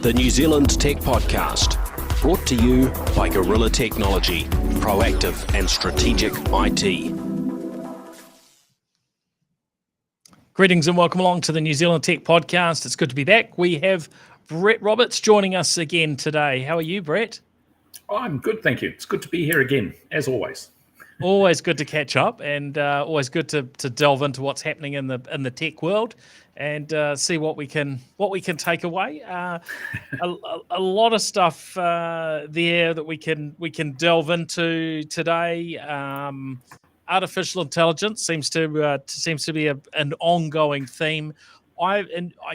the New Zealand Tech Podcast, brought to you by Gorilla Technology, proactive and strategic IT. Greetings and welcome along to the New Zealand Tech Podcast. It's good to be back. We have Brett Roberts joining us again today. How are you, Brett? I'm good, thank you. It's good to be here again, as always. Always good to catch up, and always good to delve into what's happening in the tech world and see what we can take away. A lot of stuff there that we can delve into today. Artificial intelligence seems to be an ongoing theme. I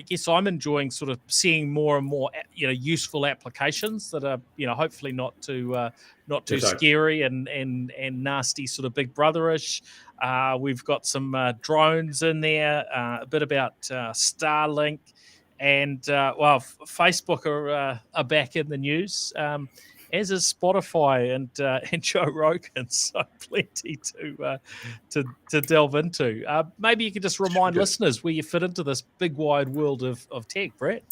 guess I'm enjoying sort of seeing more and more, useful applications that are, hopefully not too scary and nasty, sort of Big Brotherish. We've got some drones in there, a bit about Starlink, and Facebook are back in the news. As is Spotify and Joe Rogan, so plenty to delve into. Maybe you could just remind listeners where you fit into this big wide world of tech, Brett.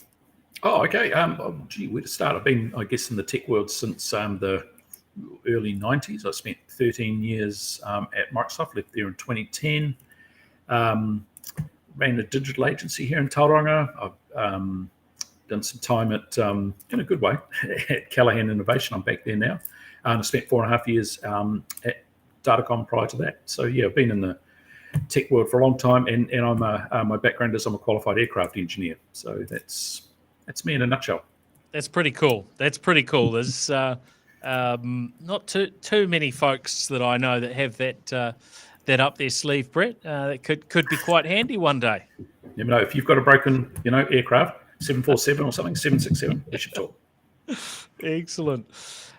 Oh, okay. Where to start? I've been, I guess, in the tech world since the early 90s. I spent 13 years at Microsoft, left there in 2010. Ran a digital agency here in Tauranga. I've done some time at, in a good way, at Callaghan Innovation. I'm back there now. And I spent 4.5 years at Datacom prior to that. So, yeah, I've been in the tech world for a long time. And I'm my background is I'm a qualified aircraft engineer. So that's me in a nutshell. That's pretty cool. There's not too many folks that I know that have that up their sleeve, Brett. That could be quite handy one day. You know, if you've got a broken, aircraft, 747 or something, 767, we should talk. Excellent.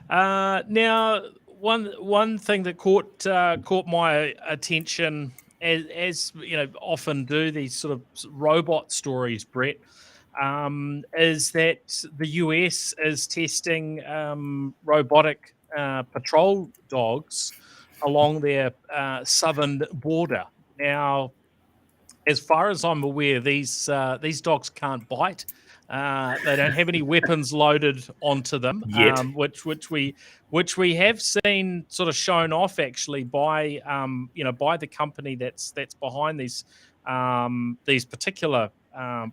Now, one thing that caught my attention, as often do these sort of robot stories, Brett, is that the US is testing robotic patrol dogs along their southern border. Now, as far as I'm aware, these dogs can't bite. They don't have any weapons loaded onto them, which we have seen sort of shown off actually by by the company that's behind these particular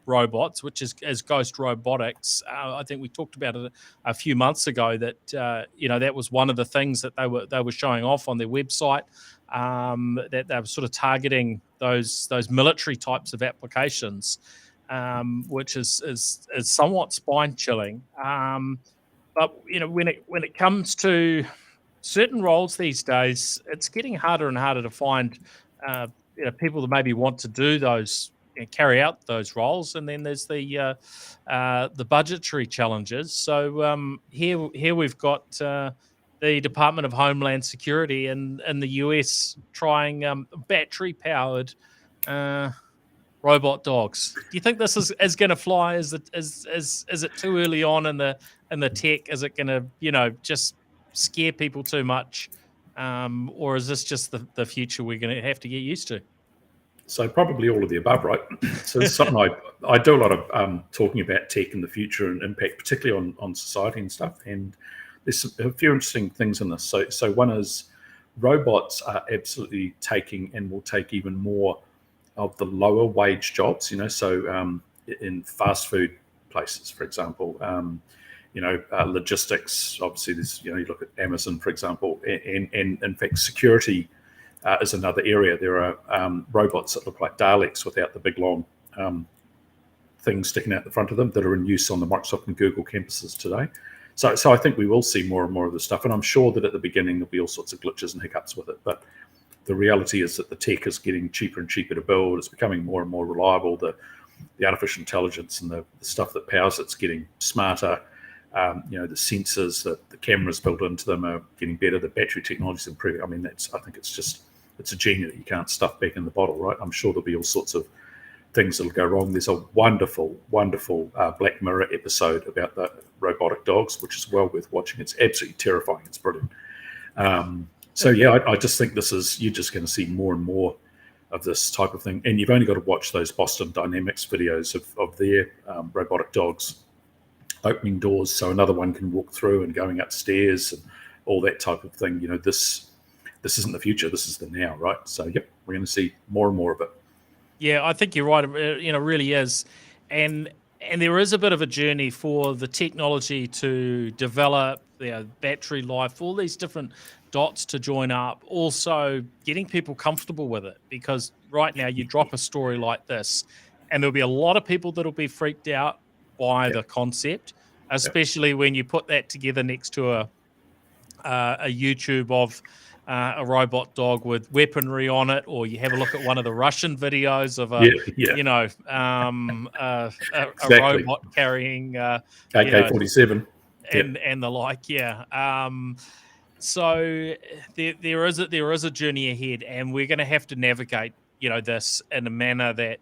robots, which is Ghost Robotics. I think we talked about it a few months ago that that was one of the things that they were showing off on their website, that they were sort of targeting those military types of applications, which is somewhat spine chilling. But when it comes to certain roles these days, it's getting harder and harder to find people that maybe want to do those, carry out those roles, and then there's the budgetary challenges. So here we've got the Department of Homeland Security in the US trying battery powered robot dogs. Do you think this is going to fly? Is it too early on in the tech? Is it going to just scare people too much, or is this just the future we're going to have to get used to? So probably all of the above, right? So it's something I do a lot of talking about tech in the future and impact, particularly on society and stuff. And there's a few interesting things in this. So one is robots are absolutely taking and will take even more of the lower wage jobs. So in fast food places, for example, logistics. Obviously, there's you look at Amazon, for example, and in fact, security. Is another area. There are robots that look like Daleks without the big long things sticking out the front of them that are in use on the Microsoft and Google campuses today. So I think we will see more and more of this stuff, and I'm sure that at the beginning there'll be all sorts of glitches and hiccups with it. But the reality is that the tech is getting cheaper and cheaper to build. It's becoming more and more reliable. The artificial intelligence and the stuff that powers it's getting smarter. The sensors, the cameras built into them are getting better. The battery technology is improving. I mean, I think it's a genie that you can't stuff back in the bottle, right? I'm sure there'll be all sorts of things that'll go wrong. There's a wonderful Black Mirror episode about the robotic dogs, which is well worth watching. It's absolutely terrifying. It's brilliant. I just think you're just going to see more and more of this type of thing. And you've only got to watch those Boston Dynamics videos of their robotic dogs opening doors so another one can walk through, and going upstairs and all that type of thing. This isn't the future. This is the now, right? So, yep, we're going to see more and more of it. Yeah, I think you're right. It really is, and there is a bit of a journey for the technology to develop, battery life, all these different dots to join up. Also, getting people comfortable with it, because right now you drop a story like this, and there'll be a lot of people that'll be freaked out by the concept, especially when you put that together next to a YouTube of a robot dog with weaponry on it, or you have a look at one of the Russian videos of a Exactly. robot carrying AK-47 and the like. So there is a journey ahead, and we're going to have to navigate this in a manner that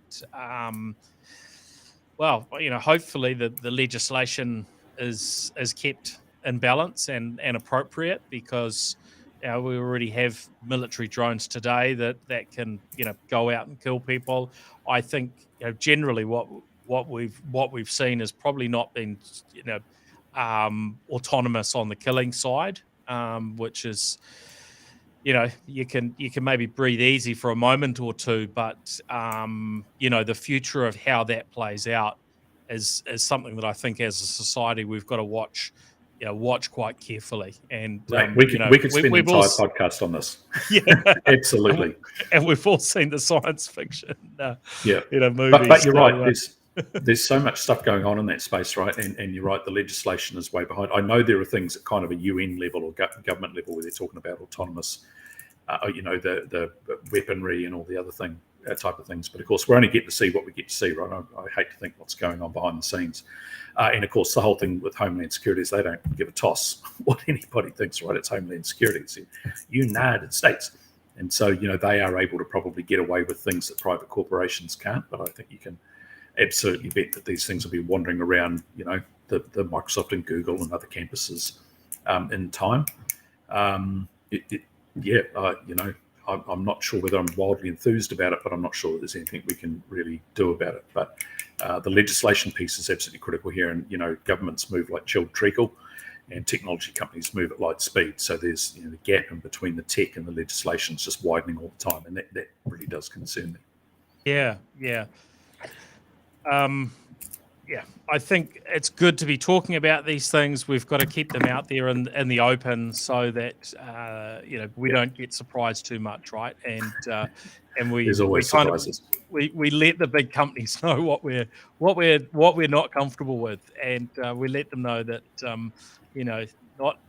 hopefully the legislation is kept in balance and appropriate, because we already have military drones today that can go out and kill people. I think generally what we've seen has probably not been autonomous on the killing side, which is you can maybe breathe easy for a moment or two, but the future of how that plays out is something that I think as a society we've got to watch quite carefully. And we could spend an entire podcast on this. Absolutely. And we've all seen the science fiction movies. But you're right, there's so much stuff going on in that space, right? And you're right, the legislation is way behind. I know there are things at kind of a UN level or government level where they're talking about autonomous, the weaponry and all the other type of things. But of course, we're only getting to see what we get to see, right? I hate to think what's going on behind the scenes. And of course, the whole thing with Homeland Security is they don't give a toss what anybody thinks, right? It's Homeland Security. It's the United States. And so, they are able to probably get away with things that private corporations can't. But I think you can absolutely bet that these things will be wandering around, the Microsoft and Google and other campuses in time. I'm not sure whether I'm wildly enthused about it, but I'm not sure that there's anything we can really do about it. But the legislation piece is absolutely critical here. And, governments move like chilled treacle, and technology companies move at light speed. So there's the gap in between the tech and the legislation is just widening all the time. And that really does concern me. Yeah. I think it's good to be talking about these things. We've got to keep them out there in the open so that we don't get surprised too much, right? And we there's always surprises. We let the big companies know what we're not comfortable with, and we let them know that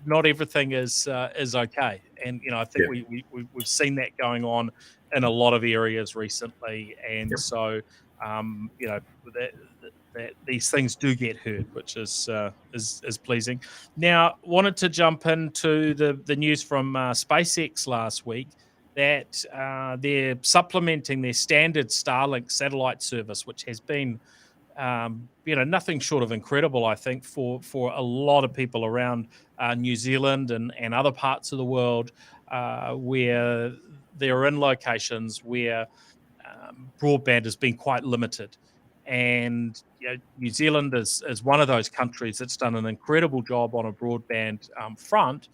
not everything is okay. And I think we've seen that going on in a lot of areas recently, and so that these things do get heard, which is pleasing. Now, wanted to jump into the news from SpaceX last week that they're supplementing their standard Starlink satellite service, which has been nothing short of incredible, I think, for a lot of people around New Zealand and other parts of the world where they're in locations where broadband has been quite limited. And New Zealand is one of those countries that's done an incredible job on a broadband front.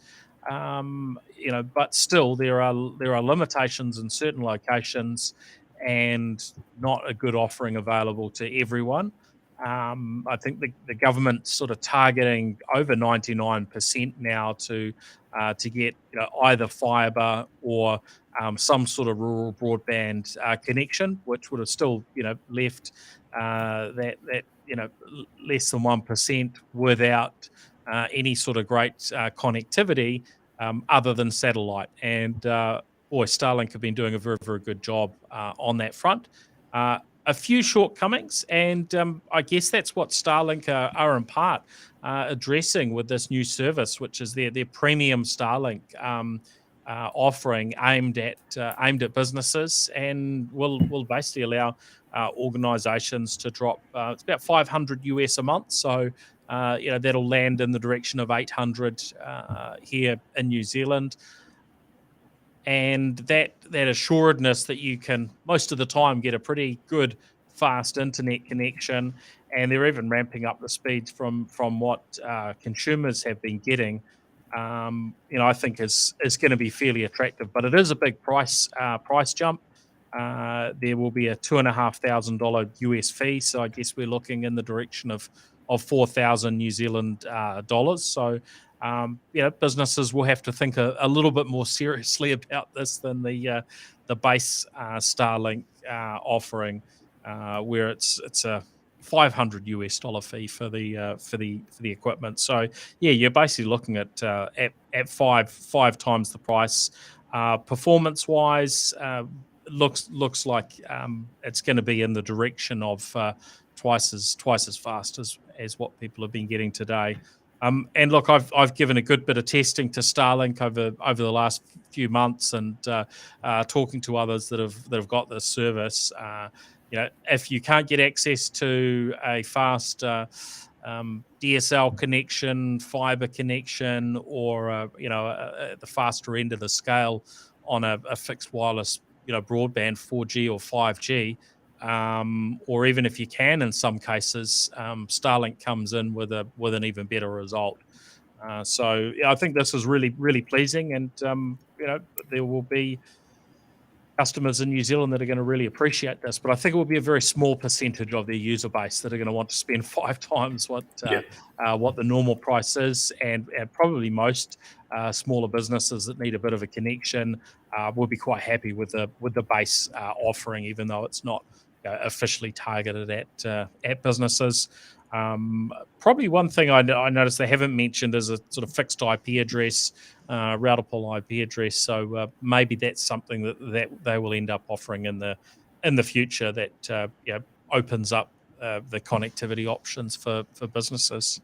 But still there are limitations in certain locations and not a good offering available to everyone. I think the government's sort of targeting over 99% now to get either fibre or some sort of rural broadband connection, which would have still left that less than 1% without any sort of great connectivity other than satellite. And Starlink have been doing a very, very good job on that front. A few shortcomings, and I guess that's what Starlink are in part addressing with this new service, which is their premium Starlink offering aimed at businesses, and will basically allow organizations to drop it's about $500 a month, so that'll land in the direction of 800 here in New Zealand. And that assuredness that you can most of the time get a pretty good fast internet connection, and they're even ramping up the speeds from what consumers have been getting. I think is going to be fairly attractive, but it is a big price jump. There will be a $2,500 US fee, so I guess we're looking in the direction of 4,000 New Zealand dollars. So businesses will have to think a little bit more seriously about this than the base Starlink offering, where it's a 500 US dollar fee for the equipment. So yeah, you're basically looking at five times the price. Performance wise, looks like it's going to be in the direction of twice as fast as what people have been getting today. And look, I've given a good bit of testing to Starlink over the last few months, and talking to others that have got this service. If you can't get access to a fast DSL connection, fiber connection, or the faster end of the scale on a fixed wireless broadband 4G or 5G, or even if you can, in some cases, Starlink comes in with an even better result. So I think this is really, really pleasing, and there will be customers in New Zealand that are going to really appreciate this. But I think it will be a very small percentage of their user base that are going to want to spend 5 times what the normal price is, and probably most smaller businesses that need a bit of a connection will be quite happy with the base offering, even though it's not officially targeted at businesses. Probably one thing I noticed they haven't mentioned is a sort of fixed IP address, routable IP address. So maybe that's something that they will end up offering in the future that opens up the connectivity options for businesses.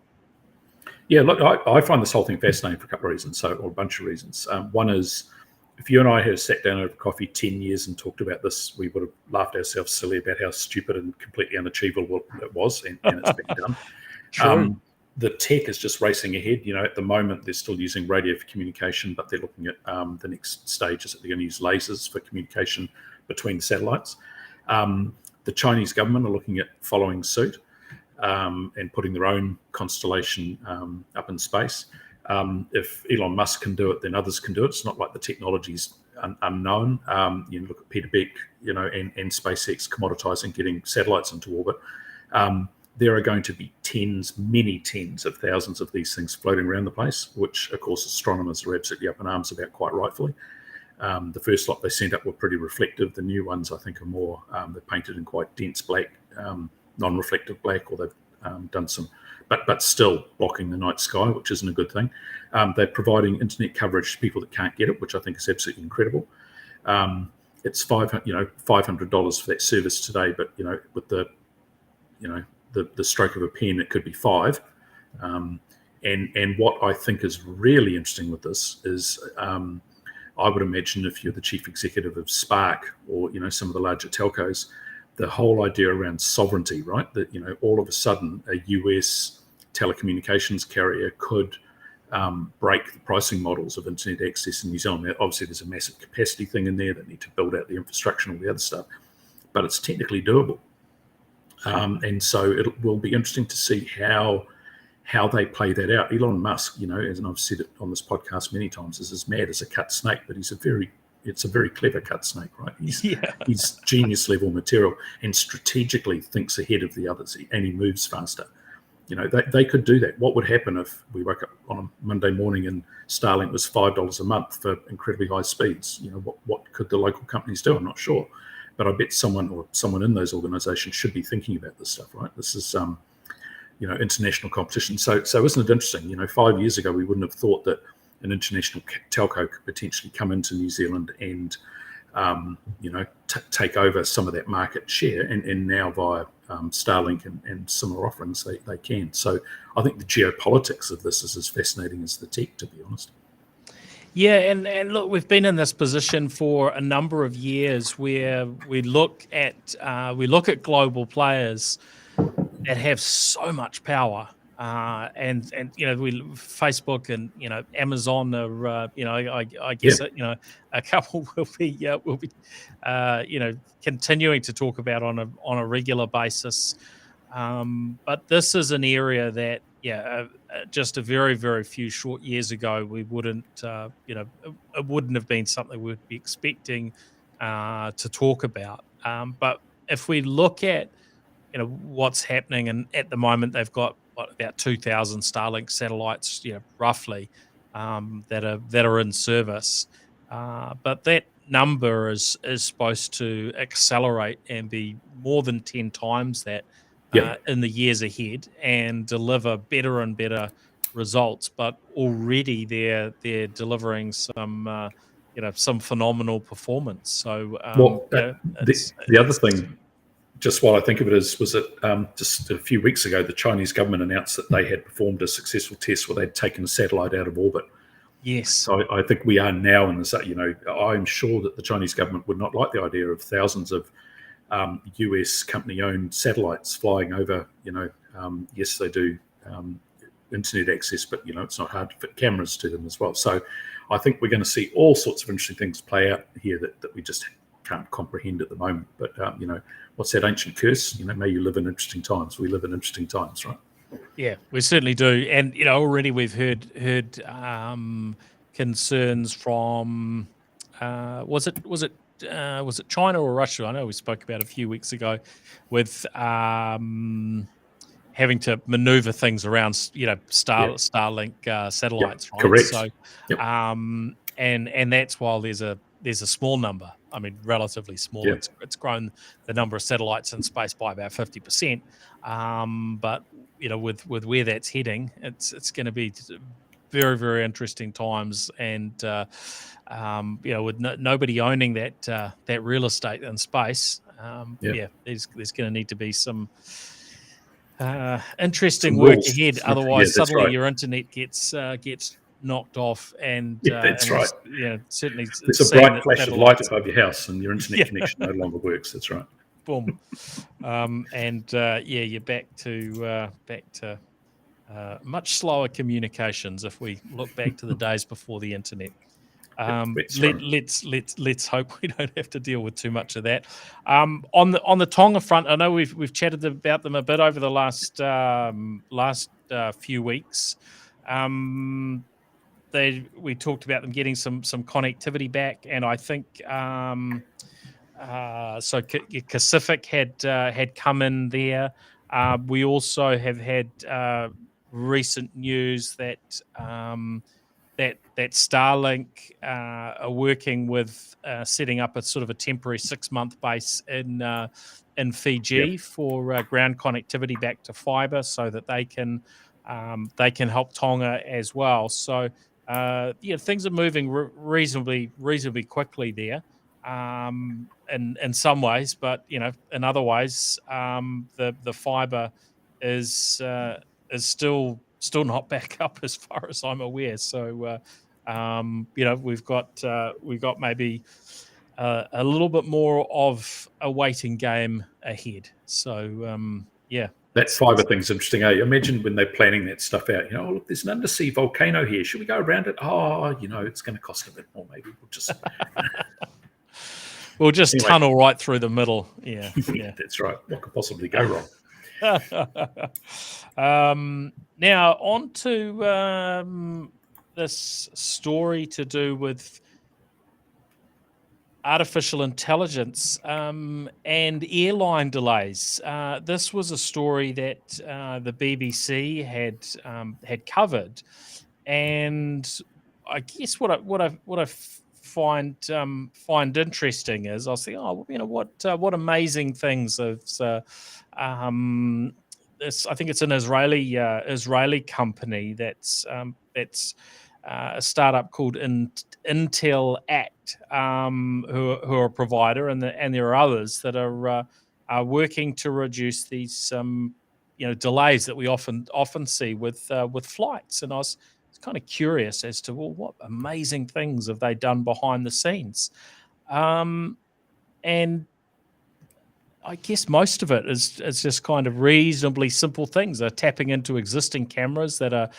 Yeah, look, I find this whole thing fascinating for a couple of reasons, or a bunch of reasons. One is, if you and I had sat down over coffee 10 years and talked about this, we would have laughed ourselves silly about how stupid and completely unachievable it was, and it's been done. True. The tech is just racing ahead. At the moment, they're still using radio for communication, but they're looking at the next stages that they're going to use lasers for communication between satellites. The Chinese government are looking at following suit and putting their own constellation up in space. If Elon Musk can do it, then others can do it. It's not like the technology's unknown. Look at Peter Beck, and SpaceX commoditizing getting satellites into orbit. There are going to be many tens of thousands of these things floating around the place, which, of course, astronomers are absolutely up in arms about, quite rightfully. The first lot they sent up were pretty reflective. The new ones, I think, are more, they're painted in quite dense black, non-reflective black, or they've done some, but still blocking the night sky, which isn't a good thing. They're providing internet coverage to people that can't get it, which I think is absolutely incredible. It's $500 for that service today, but with the stroke of a pen, it could be $5. And what I think is really interesting with this is, I would imagine if you're the chief executive of Spark or some of the larger telcos, the whole idea around sovereignty, right? That all of a sudden a US telecommunications carrier could break the pricing models of internet access in New Zealand. Obviously, there's a massive capacity thing in there. They need to build out the infrastructure and all the other stuff, but it's technically doable. And so it will be interesting to see how they play that out. Elon Musk, as I've said it on this podcast many times, is as mad as a cut snake, but it's a very clever cut snake, right? He's genius level material, and strategically thinks ahead of the others, and he moves faster. They could do that. What would happen if we woke up on a Monday morning and Starlink was $5 a month for incredibly high speeds? What could the local companies do? I'm not sure. But I bet someone in those organizations should be thinking about this stuff, right? This is, international competition. So isn't it interesting? 5 years ago, we wouldn't have thought that an international telco could potentially come into New Zealand and, take over some of that market share. And now via Starlink and similar offerings, they can. So I think the geopolitics of this is as fascinating as the tech, to be honest. Yeah, and look, we've been in this position for a number of years where we look at global players that have so much power, and Facebook and Amazon are I guess a couple will be continuing to talk about on a regular basis. But this is an area that, just a very, very few short years ago, we wouldn't, it wouldn't have been something we'd be expecting to talk about. But if we look at, what's happening, and at the moment they've got about 2,000 Starlink satellites, roughly, that are in service. But that number is supposed to accelerate and be more than 10 times that Yeah. in the years ahead, and deliver better and better results. But already they're delivering some phenomenal performance. So Well, it's the other thing, just while I think of it, was that just a few weeks ago, the Chinese government announced that they had performed a successful test where they'd taken a satellite out of orbit. yes, So I think we are now in this. I'm sure that the Chinese government would not like the idea of thousands of US company-owned satellites flying over. Yes, they do internet access, but it's not hard to fit cameras to them as well. So I think we're going to see all sorts of interesting things play out here that we just can't comprehend at the moment. But what's that ancient curse? May you live in interesting times. We live in interesting times, right? yeah, we certainly do. And already we've heard concerns from was it China or Russia? I know we spoke about a few weeks ago with having to maneuver things around, Starlink satellites, right? Correct. So, Yep. and that's while there's a small number. I mean, relatively small. Yeah. It's grown the number of satellites in space by about 50%. But with where that's heading, it's going to be very, very interesting times. And with nobody owning that real estate in space, there's going to need to be some interesting Some work rules. ahead. Yeah, Otherwise, that's suddenly right. your internet gets knocked off, and That's right. certainly There's a seeing that bright flash of light above your house, and your internet Yeah. connection no longer works. That's right. boom, you're back to much slower communications if we look back to the days before the internet. That's right. Let's hope we don't have to deal with too much of that. On the Tonga front, I know we've chatted about them a bit over the last few weeks. We talked about them getting some connectivity back, and I think Pacific had come in there. We also have had recent news that that Starlink are working with setting up a sort of a temporary 6-month base in Fiji for ground connectivity back to fiber, so that they can help Tonga as well. So things are moving reasonably quickly there. In some ways, but in other ways, the fiber is still not back up as far as I'm aware. So we've got maybe a little bit more of a waiting game ahead. So That fiber thing's interesting. Imagine when they're planning that stuff out. Look, there's an undersea volcano here. Should we go around it? It's going to cost a bit more. Maybe we'll just anyway. Tunnel right through the middle. Yeah. That's right. What could possibly go wrong? Now on to this story to do with artificial intelligence and airline delays. This was a story that the BBC had covered, and I guess what I find interesting is I'll say, what amazing things of this. I think it's an Israeli company that's a startup called Intel Act, who are a provider, and there are others that are working to reduce these delays that we often see with flights. And I was kind of curious as to, well, what amazing things have they done behind the scenes? And I guess most of it is just kind of reasonably simple things. They're tapping into existing cameras that are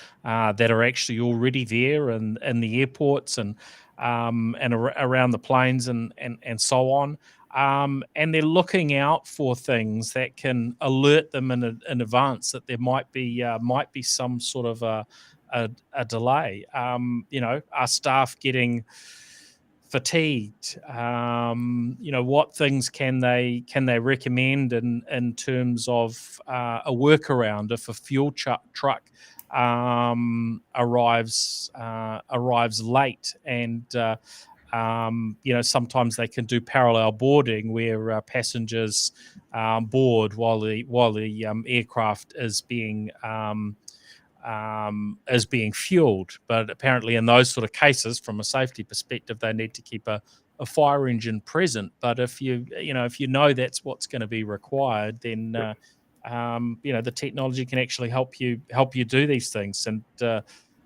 actually already there in the airports and around the planes and so on. and they're looking out for things that can alert them in advance that there might be some sort of a delay. Are staff getting fatigued? What things can they recommend in terms of a workaround if a fuel truck arrives late, and sometimes they can do parallel boarding where passengers board while the aircraft is being fueled. But apparently, in those sort of cases, from a safety perspective, they need to keep a fire engine present. But if you know that's what's going to be required, then the technology can actually help you do these things. And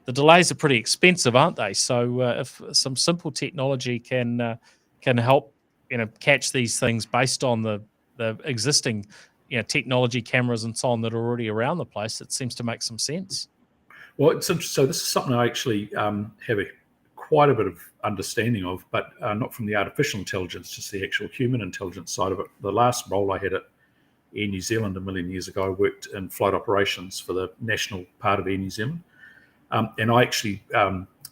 the delays are pretty expensive, aren't they? So if some simple technology can help catch these things based on the existing technology, cameras and so on that are already around the place, it seems to make some sense. Well, it's interesting. So this is something I actually have quite a bit of understanding of, but not from the artificial intelligence, just the actual human intelligence side of it. The last role I had at Air New Zealand a million years ago, I worked in flight operations for the national part of Air New Zealand. And I actually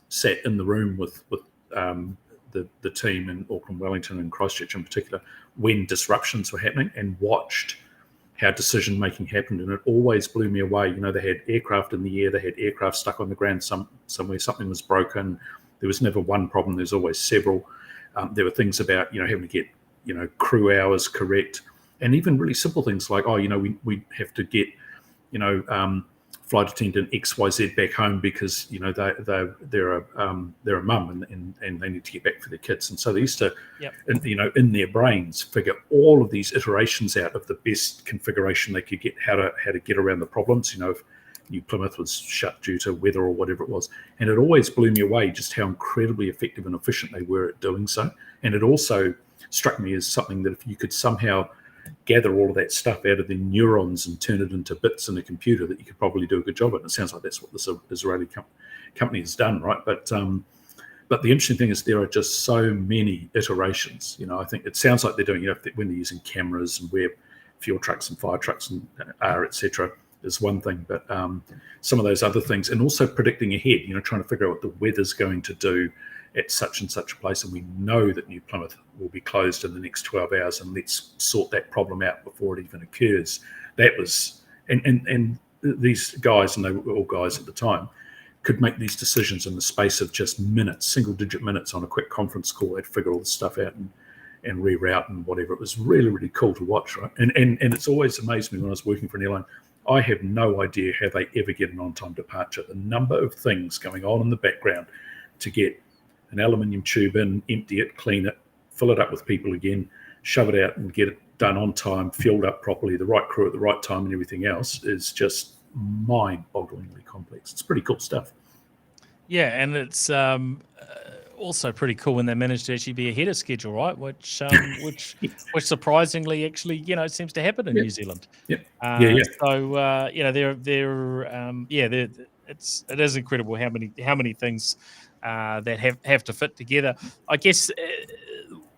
sat in the room with the team in Auckland, Wellington and Christchurch in particular when disruptions were happening, and watched how decision making happened. And it always blew me away. They had aircraft in the air, they had aircraft stuck on the ground somewhere, something was broken. There was never one problem, there's always several. There were things about having to get crew hours correct, and even really simple things like we have to get flight attendant XYZ back home because they're a mum and they need to get back for their kids. And so they used to in their brains figure all of these iterations out of the best configuration they could get, how to get around the problems. If New Plymouth was shut due to weather or whatever it was. And it always blew me away just how incredibly effective and efficient they were at doing so. And it also struck me as something that if you could somehow gather all of that stuff out of the neurons and turn it into bits in a computer, that you could probably do a good job at. And it sounds like that's what this Israeli company has done, right? But the interesting thing is there are just so many iterations. I think it sounds like they're doing, when they're using cameras and where fuel trucks and fire trucks are, etc., is one thing. But some of those other things, and also predicting ahead, trying to figure out what the weather's going to do at such and such a place, and we know that New Plymouth will be closed in the next 12 hours, and let's sort that problem out before it even occurs. That was, and these guys, and they were all guys at the time, could make these decisions in the space of just minutes, single-digit minutes on a quick conference call. They'd figure all this stuff out and reroute and whatever. It was really, really cool to watch, right? And it's always amazed me when I was working for an airline. I have no idea how they ever get an on-time departure. The number of things going on in the background to get an aluminium tube in, empty it, clean it, fill it up with people again, shove it out and get it done on time, fueled up properly, the right crew at the right time and everything else is just mind-bogglingly complex. It's pretty cool stuff. Yeah, and it's also pretty cool when they manage to actually be ahead of schedule, right? Which surprisingly actually seems to happen in New Zealand. Yeah. So it is incredible how many things that have to fit together. I guess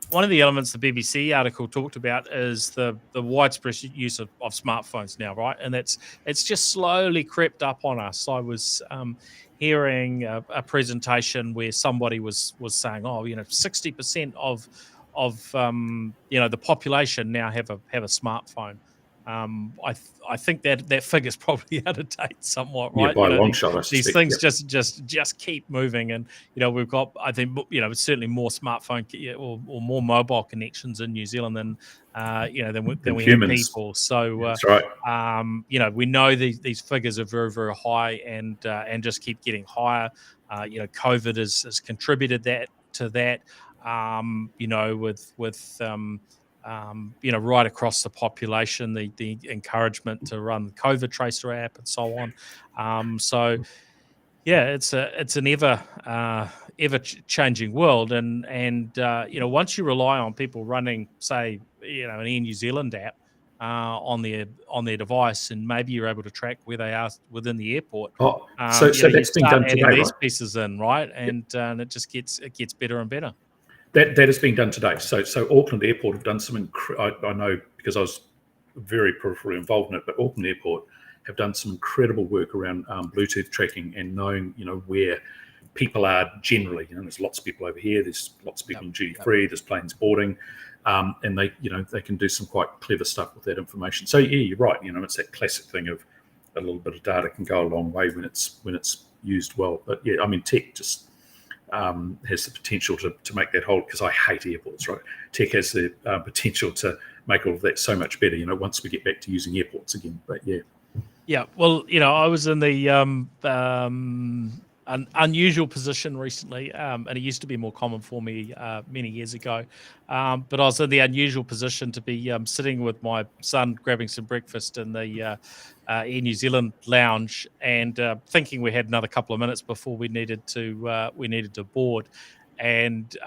one of the elements the BBC article talked about is the widespread use of smartphones now, right? And it's just slowly crept up on us. I was hearing a presentation where somebody was saying, 60% of the population now have a smartphone. I think that figure's probably out of date somewhat, right? Yeah, by a long shot. These things just keep moving, and we've got, I think, certainly more smartphone or more mobile connections in New Zealand than we have people. So that's right. we know these figures are very, very high, and just keep getting higher. COVID has contributed to that. Right across the population, the encouragement to run the COVID Tracer app and so on. It's an ever changing world, and once you rely on people running, say, an Air New Zealand app on their device, and maybe you're able to track where they are within the airport. So that's being done today, these right? pieces in, right, and it just gets better and better. That is being done today. So Auckland Airport have done some. I know because I was very peripherally involved in it, but Auckland Airport have done some incredible work around Bluetooth tracking and knowing, where people are generally. There's lots of people over here. There's lots of people in duty free. There's planes boarding, and they can do some quite clever stuff with that information. So yeah, you're right. It's that classic thing of a little bit of data can go a long way when it's used well. But yeah, I mean, tech just has the potential to make that whole, because I hate airports, right? Tech has the potential to make all of that so much better, once we get back to using airports again. But yeah. Yeah, well, I was in the an unusual position recently, and it used to be more common for me many years ago. But I was in the unusual position to be sitting with my son, grabbing some breakfast in the Air New Zealand lounge, and thinking we had another couple of minutes before we needed to board. And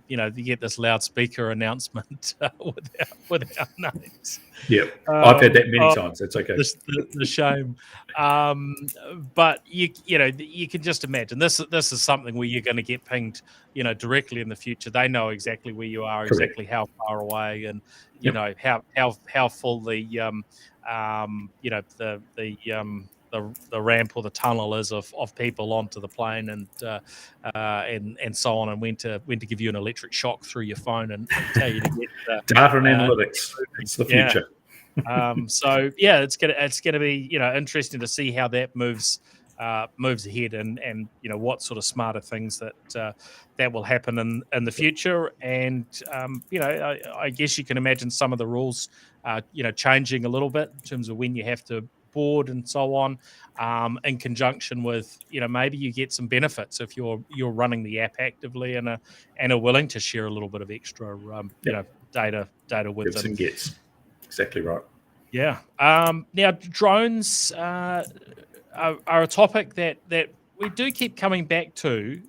you get this loudspeaker announcement with our names. Yeah, I've had that many times. That's okay. The shame, but you can just imagine this is something where you're going to get pinged, directly in the future. They know exactly where you are, Correct. exactly how far away, and Yep. how full the the ramp or the tunnel is of people onto the plane, and so on, and when to give you an electric shock through your phone and tell you to get data and analytics. It's the future. So yeah, it's gonna be interesting to see how that moves ahead, and what sort of smarter things that will happen in the future. And I guess you can imagine some of the rules changing a little bit in terms of when you have to board and so on, in conjunction with maybe you get some benefits if you're running the app actively and are willing to share a little bit of extra data with Gives them. and gets. Exactly right. Yeah. Now drones are a topic that we do keep coming back to,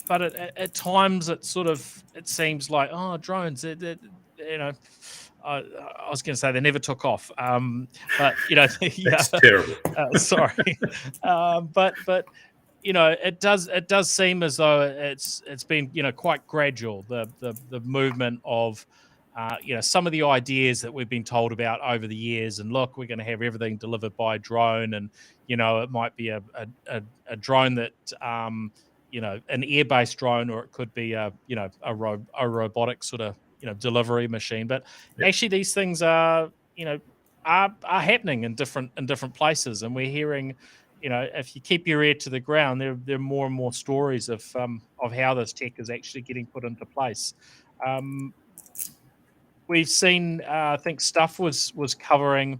but at times it seems like, oh, drones, I was going to say they never took off, but That's terrible. Sorry, but it does seem as though it's been quite gradual, the movement of some of the ideas that we've been told about over the years. And look, we're going to have everything delivered by drone, and it might be a drone that an air-based drone, or it could be a robotic sort of delivery machine. But actually, these things are happening in different places, and we're hearing, if you keep your ear to the ground, there are more and more stories of how this tech is actually getting put into place. We've seen, I think, Stuff was covering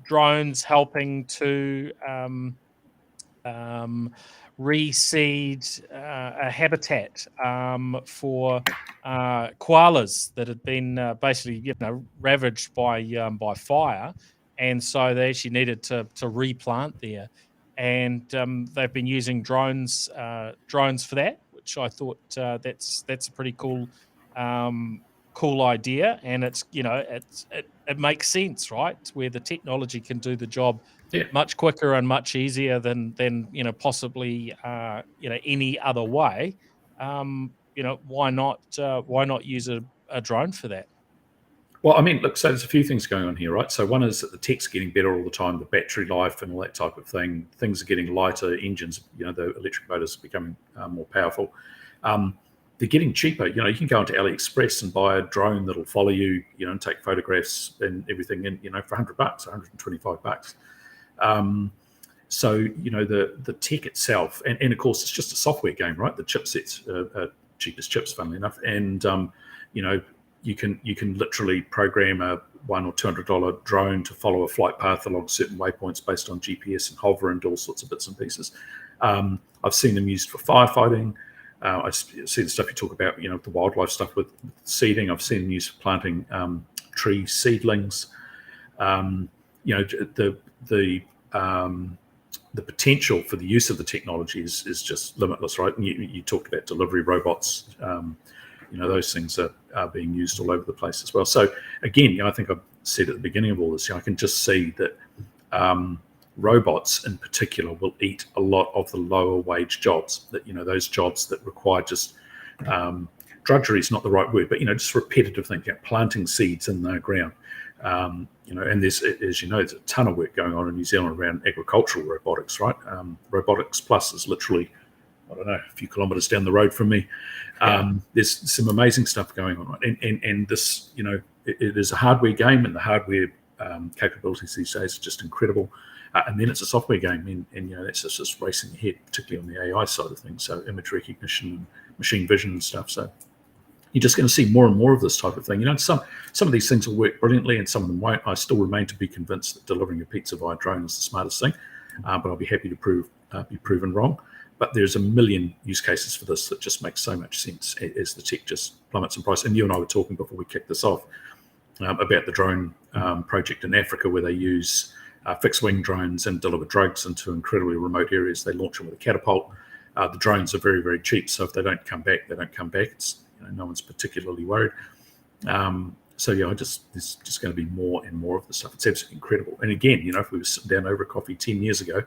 drones helping to reseed a habitat for koalas that had been basically ravaged by fire, and so they actually needed to replant there, and they've been using drones for that, which I thought that's a pretty cool idea. And it's it makes sense, right, where the technology can do the job much quicker and much easier than possibly any other way. Why not use a drone for that? Well, I mean, look, so there's a few things going on here, right? So one is that the tech's getting better all the time, the battery life and all that type of thing. Things are getting lighter, engines, the electric motors are becoming more powerful. They're getting cheaper. You can go into AliExpress and buy a drone that'll follow you, and take photographs and everything, and for $100, $125. So the tech itself, and of course it's just a software game, right? The chipsets are cheapest chips, funnily enough, and you can literally program a $100 or $200 drone to follow a flight path along certain waypoints based on GPS and hover and all sorts of bits and pieces. I've seen them used for firefighting. I see the stuff you talk about, the wildlife stuff with seeding. I've seen them used for planting tree seedlings. The potential for the use of the technology is just limitless, right? And you talked about delivery robots. Those things are being used all over the place as well. So again, I think I've said at the beginning of all this, I can just see that robots in particular will eat a lot of the lower wage jobs, that those jobs that require just drudgery is not the right word, but just repetitive things, planting seeds in the ground. And there's, as you know, there's a ton of work going on in New Zealand around agricultural robotics, right? Robotics Plus is literally, I don't know, a few kilometres down the road from me. There's some amazing stuff going on, right? And this, it is a hardware game, and the hardware capabilities these days are just incredible. And then it's a software game, and that's just racing ahead, particularly on the AI side of things. So image recognition, machine vision, and stuff. So you're just going to see more and more of this type of thing. Some of these things will work brilliantly, and some of them won't. I still remain to be convinced that delivering a pizza via drone is the smartest thing, but I'll be happy to be proven wrong. But there's a million use cases for this that just makes so much sense as the tech just plummets in price. And you and I were talking before we kicked this off about the drone project in Africa, where they use fixed-wing drones and deliver drugs into incredibly remote areas. They launch them with a catapult. The drones are very, very cheap, so if they don't come back, they don't come back. It's, no one's particularly worried. So there's just going to be more and more of this stuff. It's absolutely incredible. And again, if we were sitting down over a coffee 10 years ago,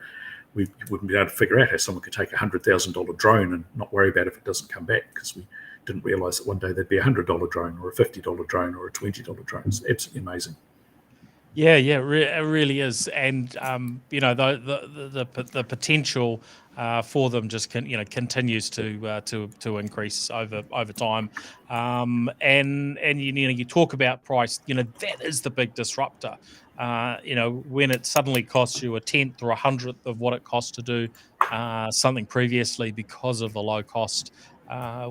we wouldn't be able to figure out how someone could take a $100,000 drone and not worry about if it doesn't come back, because we didn't realize that one day there'd be a $100 drone or a $50 drone or a $20 drone. It's absolutely amazing. Yeah, it really is, and the potential for them just continues to increase over time, and you talk about price. That is the big disruptor. When it suddenly costs you a tenth or a hundredth of what it costs to do something previously because of the low cost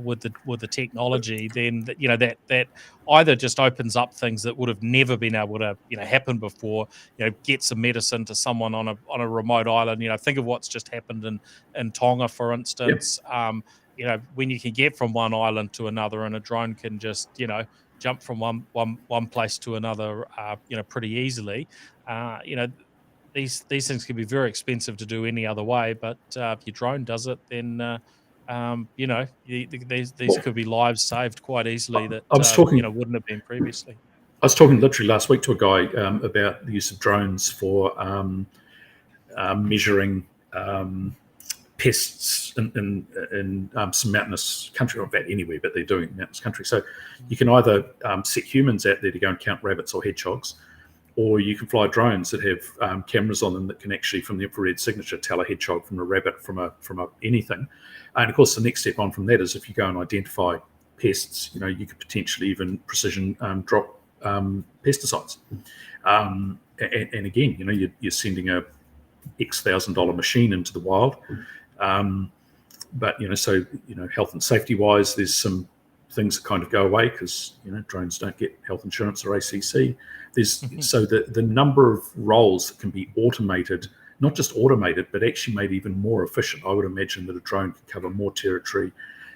with the technology, then that either just opens up things that would have never been able to happen before. Get some medicine to someone on a remote island. Think of what's just happened in Tonga, for instance. Yep. When you can get from one island to another, and a drone can just jump from one place to another pretty easily. These things can be very expensive to do any other way, but if your drone does it, then these could be lives saved quite easily that wouldn't have been previously. I was talking literally last week to a guy about the use of drones for measuring pests in some mountainous country, not that anywhere, but they're doing it in mountainous country. So you can either set humans out there to go and count rabbits or hedgehogs, or you can fly drones that have cameras on them that can actually, from the infrared signature, tell a hedgehog from a rabbit, from a anything. And of course, the next step on from that is if you go and identify pests, you could potentially even precision drop pesticides. And again, you're sending a X $1,000 machine into the wild. But health and safety wise, there's some things that kind of go away because drones don't get health insurance or ACC. So the number of roles that can be automated, not just automated, but actually made even more efficient. I would imagine that a drone can cover more territory,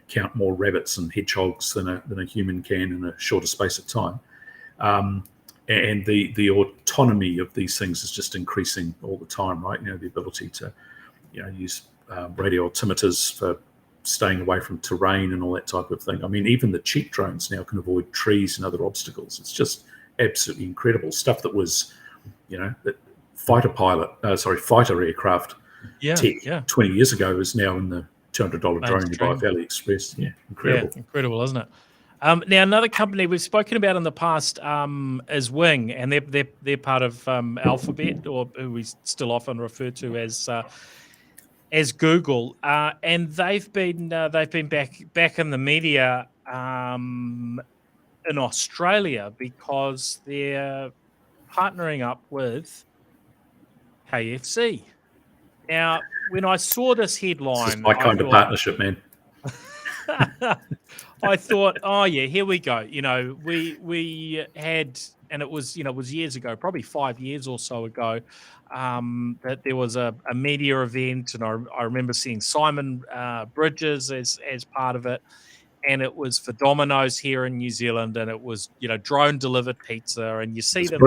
count more rabbits and hedgehogs than a human can in a shorter space of time. And the autonomy of these things is just increasing all the time, right? The ability to use radio altimeters for staying away from terrain and all that type of thing. I mean, even the cheap drones now can avoid trees and other obstacles. It's just absolutely incredible stuff that was, that fighter aircraft tech 20 years ago is now in the $200 drone you buy off AliExpress. Yeah, incredible. Yeah, incredible, isn't it? Now, another company we've spoken about in the past is Wing, and they're part of Alphabet, or who we still often refer to as Google, and they've been back in the media in Australia because they're partnering up with KFC. Now, when I saw this headline, this is my kind of partnership, man. I thought, oh yeah, here we go. We had, and it was years ago, probably 5 years or so ago, that there was a media event, and I remember seeing Simon Bridges as part of it, and it was for Domino's here in New Zealand, and it was drone delivered pizza, and you see them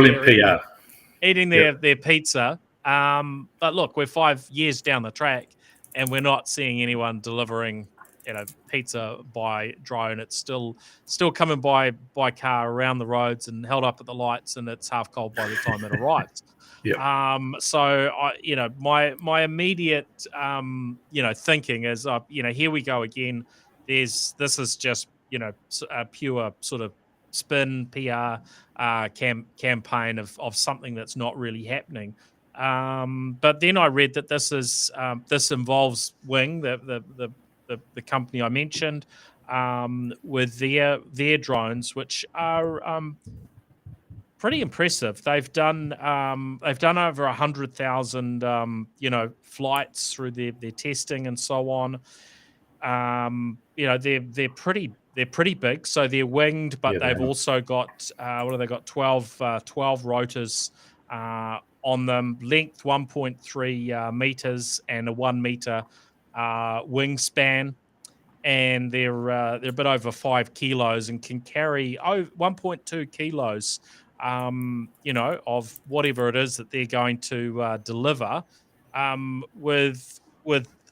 eating their pizza. But look, we're 5 years down the track, and we're not seeing anyone delivering pizza by drone. It's still coming by car around the roads and held up at the lights, and it's half cold by the time it arrives. So my immediate thinking is here we go again. this is just a pure sort of spin PR campaign of something that's not really happening. But then I read that this involves Wing, the company I mentioned, with their drones, which are pretty impressive. They've done over 100,000 flights through their testing and so on. They're pretty big, so they're winged, but Yeah, they they've are. also got what have they got? 12 rotors on them, length 1.3 meters and a 1 meter wingspan, and they're a bit over 5 kilos and can carry 1.2 kilos, of whatever it is that they're going to deliver, with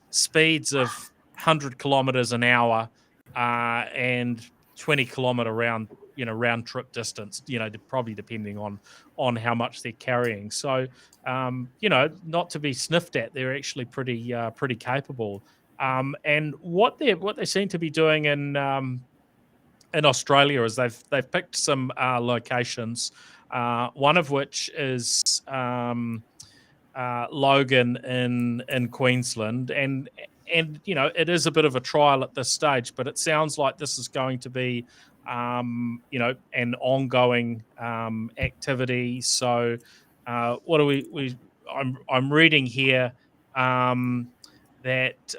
speeds of 100 kilometers an hour, and 20-kilometer round trip distance. Probably depending on how much they're carrying. So, not to be sniffed at. They're actually pretty capable. And what they seem to be doing in Australia is they've picked some locations, one of which is Logan in Queensland, and it is a bit of a trial at this stage, but it sounds like this is going to be an ongoing activity. So what do I'm reading here that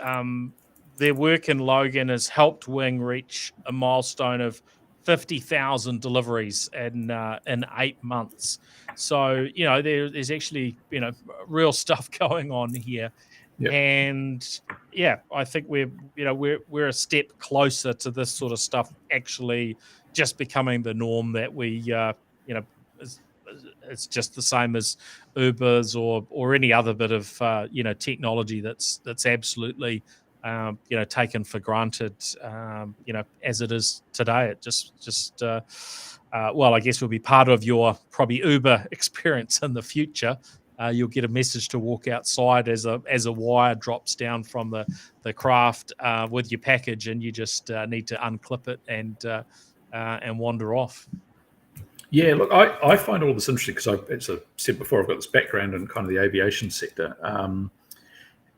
their work in Logan has helped Wing reach a milestone of 50,000 deliveries in 8 months. So there's actually real stuff going on here, Yep. and yeah, I think we're a step closer to this sort of stuff actually just becoming the norm, that we it's, it's just the same as Ubers or any other bit of technology that's absolutely taken for granted, as it is today. It just well, I guess will be part of your probably Uber experience in the future. You'll get a message to walk outside as a wire drops down from the craft with your package, and you just need to unclip it and wander off. Yeah, look, I find all this interesting because, as I said before, I've got this background in kind of the aviation sector,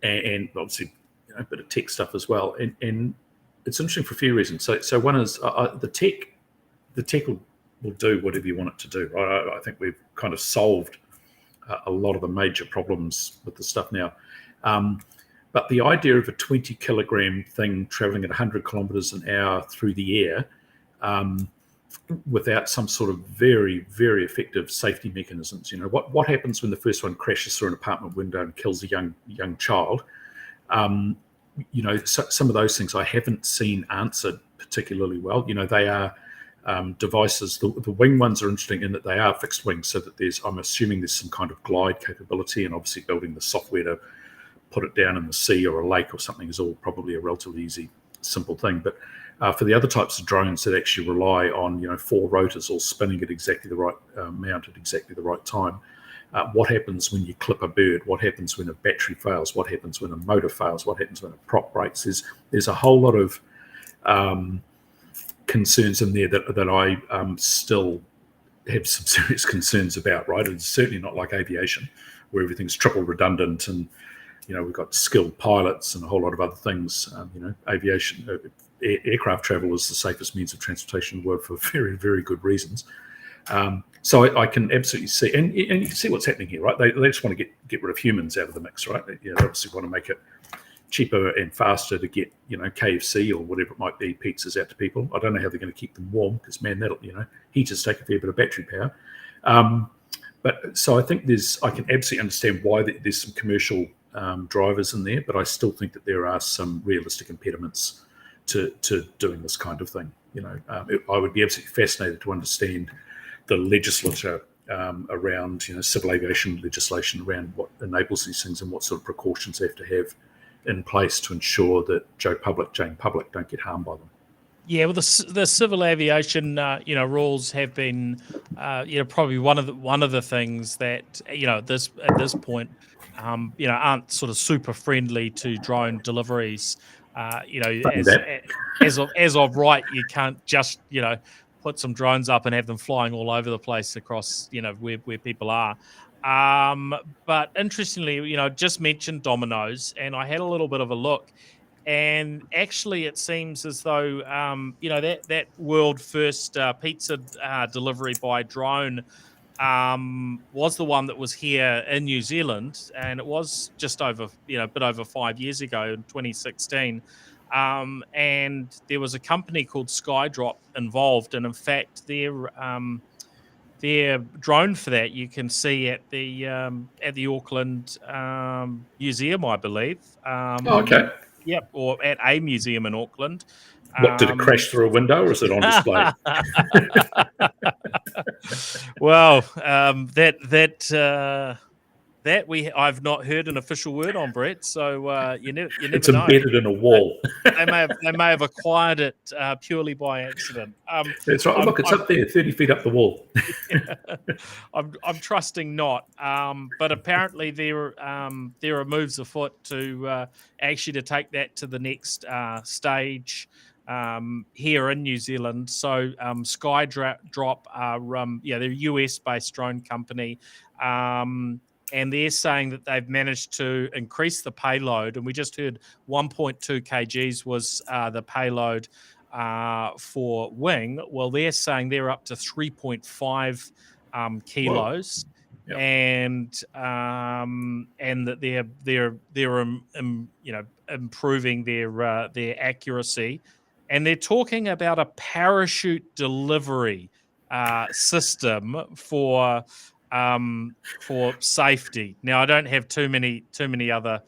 and obviously a bit of tech stuff as well. And it's interesting for a few reasons. So one is the tech will do whatever you want it to do, right? I think we've kind of solved a lot of the major problems with the stuff now. But the idea of a 20-kilogram thing traveling at 100 kilometers an hour through the air, without some sort of very, very effective safety mechanisms. What happens when the first one crashes through an apartment window and kills a young child? Some of those things I haven't seen answered particularly well. They are devices. The wing ones are interesting in that they are fixed wings, so that I'm assuming there's some kind of glide capability, and obviously building the software to put it down in the sea or a lake or something is all probably a relatively easy, simple thing. But for the other types of drones that actually rely on 4 rotors all spinning at exactly the right amount at exactly the right time, what happens when you clip a bird? What happens when a battery fails? What happens when a motor fails? What happens when a prop breaks? There's a whole lot of concerns in there that I still have some serious concerns about, right? It's certainly not like aviation, where everything's triple redundant and we've got skilled pilots and a whole lot of other things. Aviation, aircraft travel is the safest means of transportation in the world for very, very good reasons. So I can absolutely see, and you can see what's happening here, right? They just want to get rid of humans out of the mix, right? They obviously want to make it cheaper and faster to get KFC or whatever it might be pizzas out to people. I don't know how they're going to keep them warm, because man, that'll heaters take a fair bit of battery power. But so I think I can absolutely understand why there's some commercial drivers in there, but I still think that there are some realistic impediments to doing this kind of thing. I would be absolutely fascinated to understand the legislature around civil aviation legislation around what enables these things and what sort of precautions they have to have in place to ensure that Jane Public don't get harmed by them. Yeah, well, the civil aviation rules have been probably one of the things that at this point aren't sort of super friendly to drone deliveries. Funny that. as of right, you can't just put some drones up and have them flying all over the place across where people are. But interestingly, just mentioned Domino's, and I had a little bit of a look, and actually, it seems as though that world first pizza delivery by drone was the one that was here in New Zealand, and it was just over, a bit over 5 years ago in 2016. And there was a company called Skydrop involved, and in fact, their drone for that you can see at the Auckland Museum, I believe. Okay. Yep, or at a museum in Auckland. What, did it crash through a window, or is it on display? Well, I've not heard an official word on, Brett. So you never It's know. embedded in a wall. They may have acquired it purely by accident. That's right. Look, it's up there, 30 feet up the wall. I'm trusting not. But apparently there are moves afoot to actually to take that to the next stage here in New Zealand. So Skydrop are they're a US-based drone company. And they're saying that they've managed to increase the payload. And we just heard 1.2 kgs was the payload for Wing. Well, they're saying they're up to 3.5 kilos. Yep. And that they're improving their accuracy, and they're talking about a parachute delivery system for safety. Now, I don't have too many other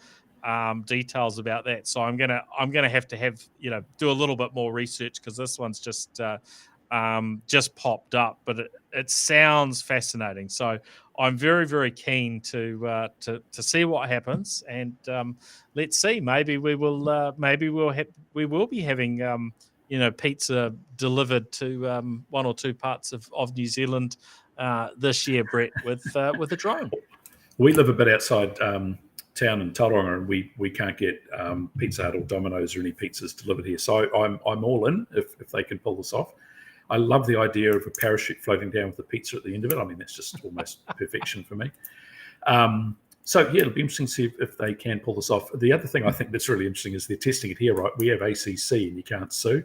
details about that, so I'm gonna have to do a little bit more research, because this one's just popped up, but it sounds fascinating. So I'm very, very keen to see what happens, and let's see. Maybe we will. Maybe we will be having pizza delivered to one or two parts of New Zealand this year, Brett, with a drone. We live a bit outside town in Tauranga, and we can't get Pizza Hut or Domino's or any pizzas delivered here. So I'm all in if they can pull this off. I love the idea of a parachute floating down with the pizza at the end of it. I mean, that's just almost perfection for me. So yeah, it'll be interesting to see if they can pull this off. The other thing I think that's really interesting is they're testing it here, right? We have ACC and you can't sue.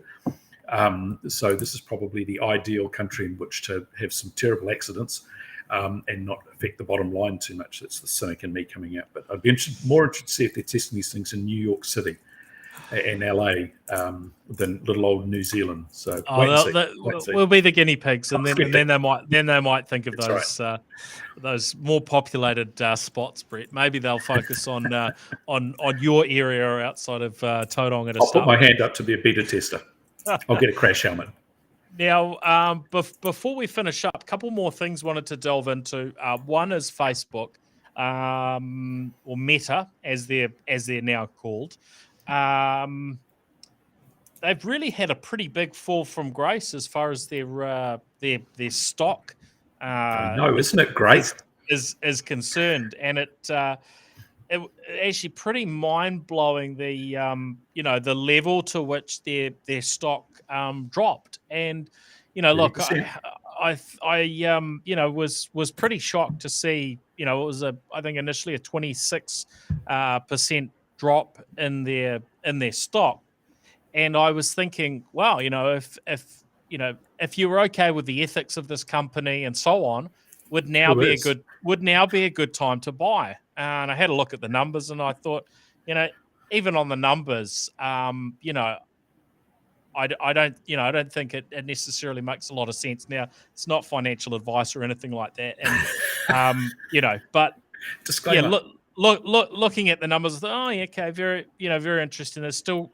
So this is probably the ideal country in which to have some terrible accidents and not affect the bottom line too much. That's the cynic in me coming out. But I'd be more interested to see if they're testing these things in New York City and LA than little old New Zealand. So we'll be the guinea pigs, and then they might think of those right. Those more populated spots, Brett. Maybe they'll focus on your area or outside of Tauranga. I'll put my hand up to be a beta tester. I'll get a crash helmet. Now, before we finish up, a couple more things wanted to delve into. One is Facebook, or Meta, as they're now called. They've really had a pretty big fall from grace as far as their stock. No, isn't it great? Is concerned, and it actually pretty mind blowing the level to which their stock dropped. And look, I was pretty shocked to see it was I think initially a 26% drop in their stock, and I was thinking, wow, if you were okay with the ethics of this company and so on, would now be a good time to buy. And I had a look at the numbers, and I thought, even on the numbers, I don't think it necessarily makes a lot of sense. Now, it's not financial advice or anything like that, and but disclaimer. Looking at the numbers, okay, very interesting. There's still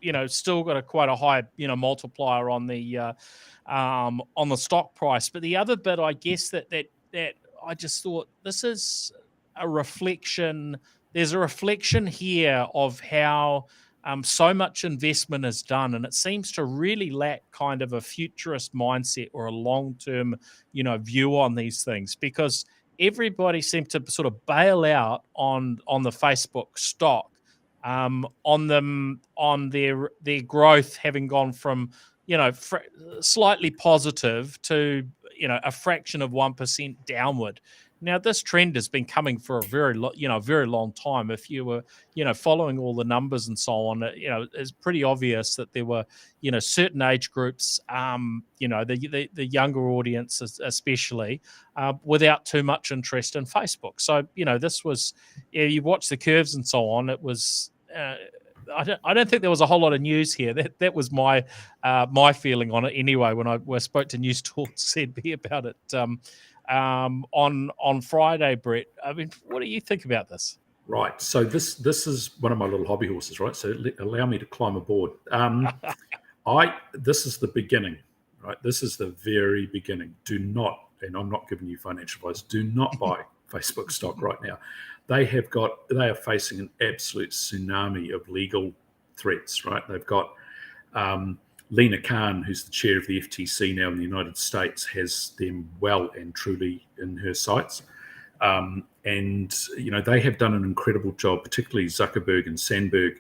got quite a high multiplier on the stock price. But the other bit, I guess that I just thought, this is a reflection. There's a reflection here of how so much investment is done, and it seems to really lack kind of a futurist mindset or a long-term view on these things, because everybody seemed to sort of bail out on the Facebook stock on them, on their growth having gone from, slightly positive to, a fraction of 1% downward. Now, this trend has been coming for a very long time. If you were, following all the numbers and so on, it's pretty obvious that there were, certain age groups, the younger audience especially, without too much interest in Facebook. So, this was, you watch the curves and so on. It was, I don't think there was a whole lot of news here. That was my feeling on it anyway. When I spoke to News Talk ZB about it on Friday, Brett. I mean, what do you think about this? Right. So this is one of my little hobby horses, right? So allow me to climb aboard. This is the beginning, right? This is the very beginning. Do not, and I'm not giving you financial advice, do not buy Facebook stock right now. They are facing an absolute tsunami of legal threats, right? They've got Lena Khan, who's the chair of the FTC now in the United States, has them well and truly in her sights. And, they have done an incredible job, particularly Zuckerberg and Sandberg,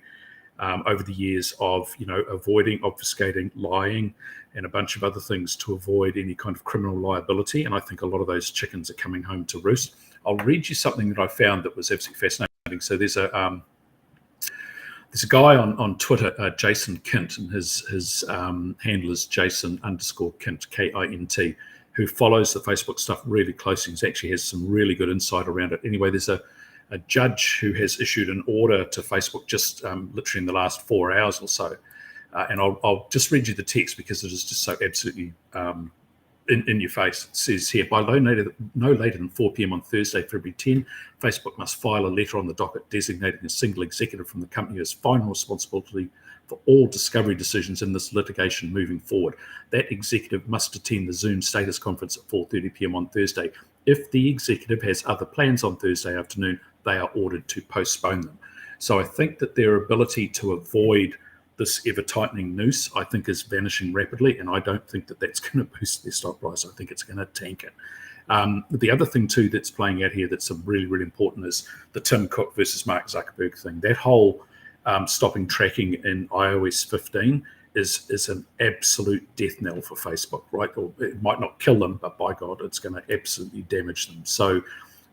over the years of, avoiding, obfuscating, lying, and a bunch of other things to avoid any kind of criminal liability. And I think a lot of those chickens are coming home to roost. I'll read you something that I found that was absolutely fascinating. So there's a guy on Twitter, Jason Kint, and his handle is Jason_Kint, KINT, who follows the Facebook stuff really closely. He actually has some really good insight around it. Anyway, there's a judge who has issued an order to Facebook just literally in the last 4 hours or so. And I'll just read you the text because it is just so absolutely in your face. It says here, by no later than 4 p.m. on Thursday, February 10, Facebook must file a letter on the docket designating a single executive from the company as final responsibility for all discovery decisions in this litigation moving forward. That executive must attend the Zoom status conference at 4:30 p.m. on Thursday. If the executive has other plans on Thursday afternoon, they are ordered to postpone them. So I think that their ability to avoid this ever-tightening noose, I think, is vanishing rapidly, and I don't think that that's going to boost their stock price. I think it's going to tank it. The other thing, too, that's playing out here that's really, really important is the Tim Cook versus Mark Zuckerberg thing. That whole stopping tracking in iOS 15 is an absolute death knell for Facebook, right? Or it might not kill them, but by God, it's going to absolutely damage them. So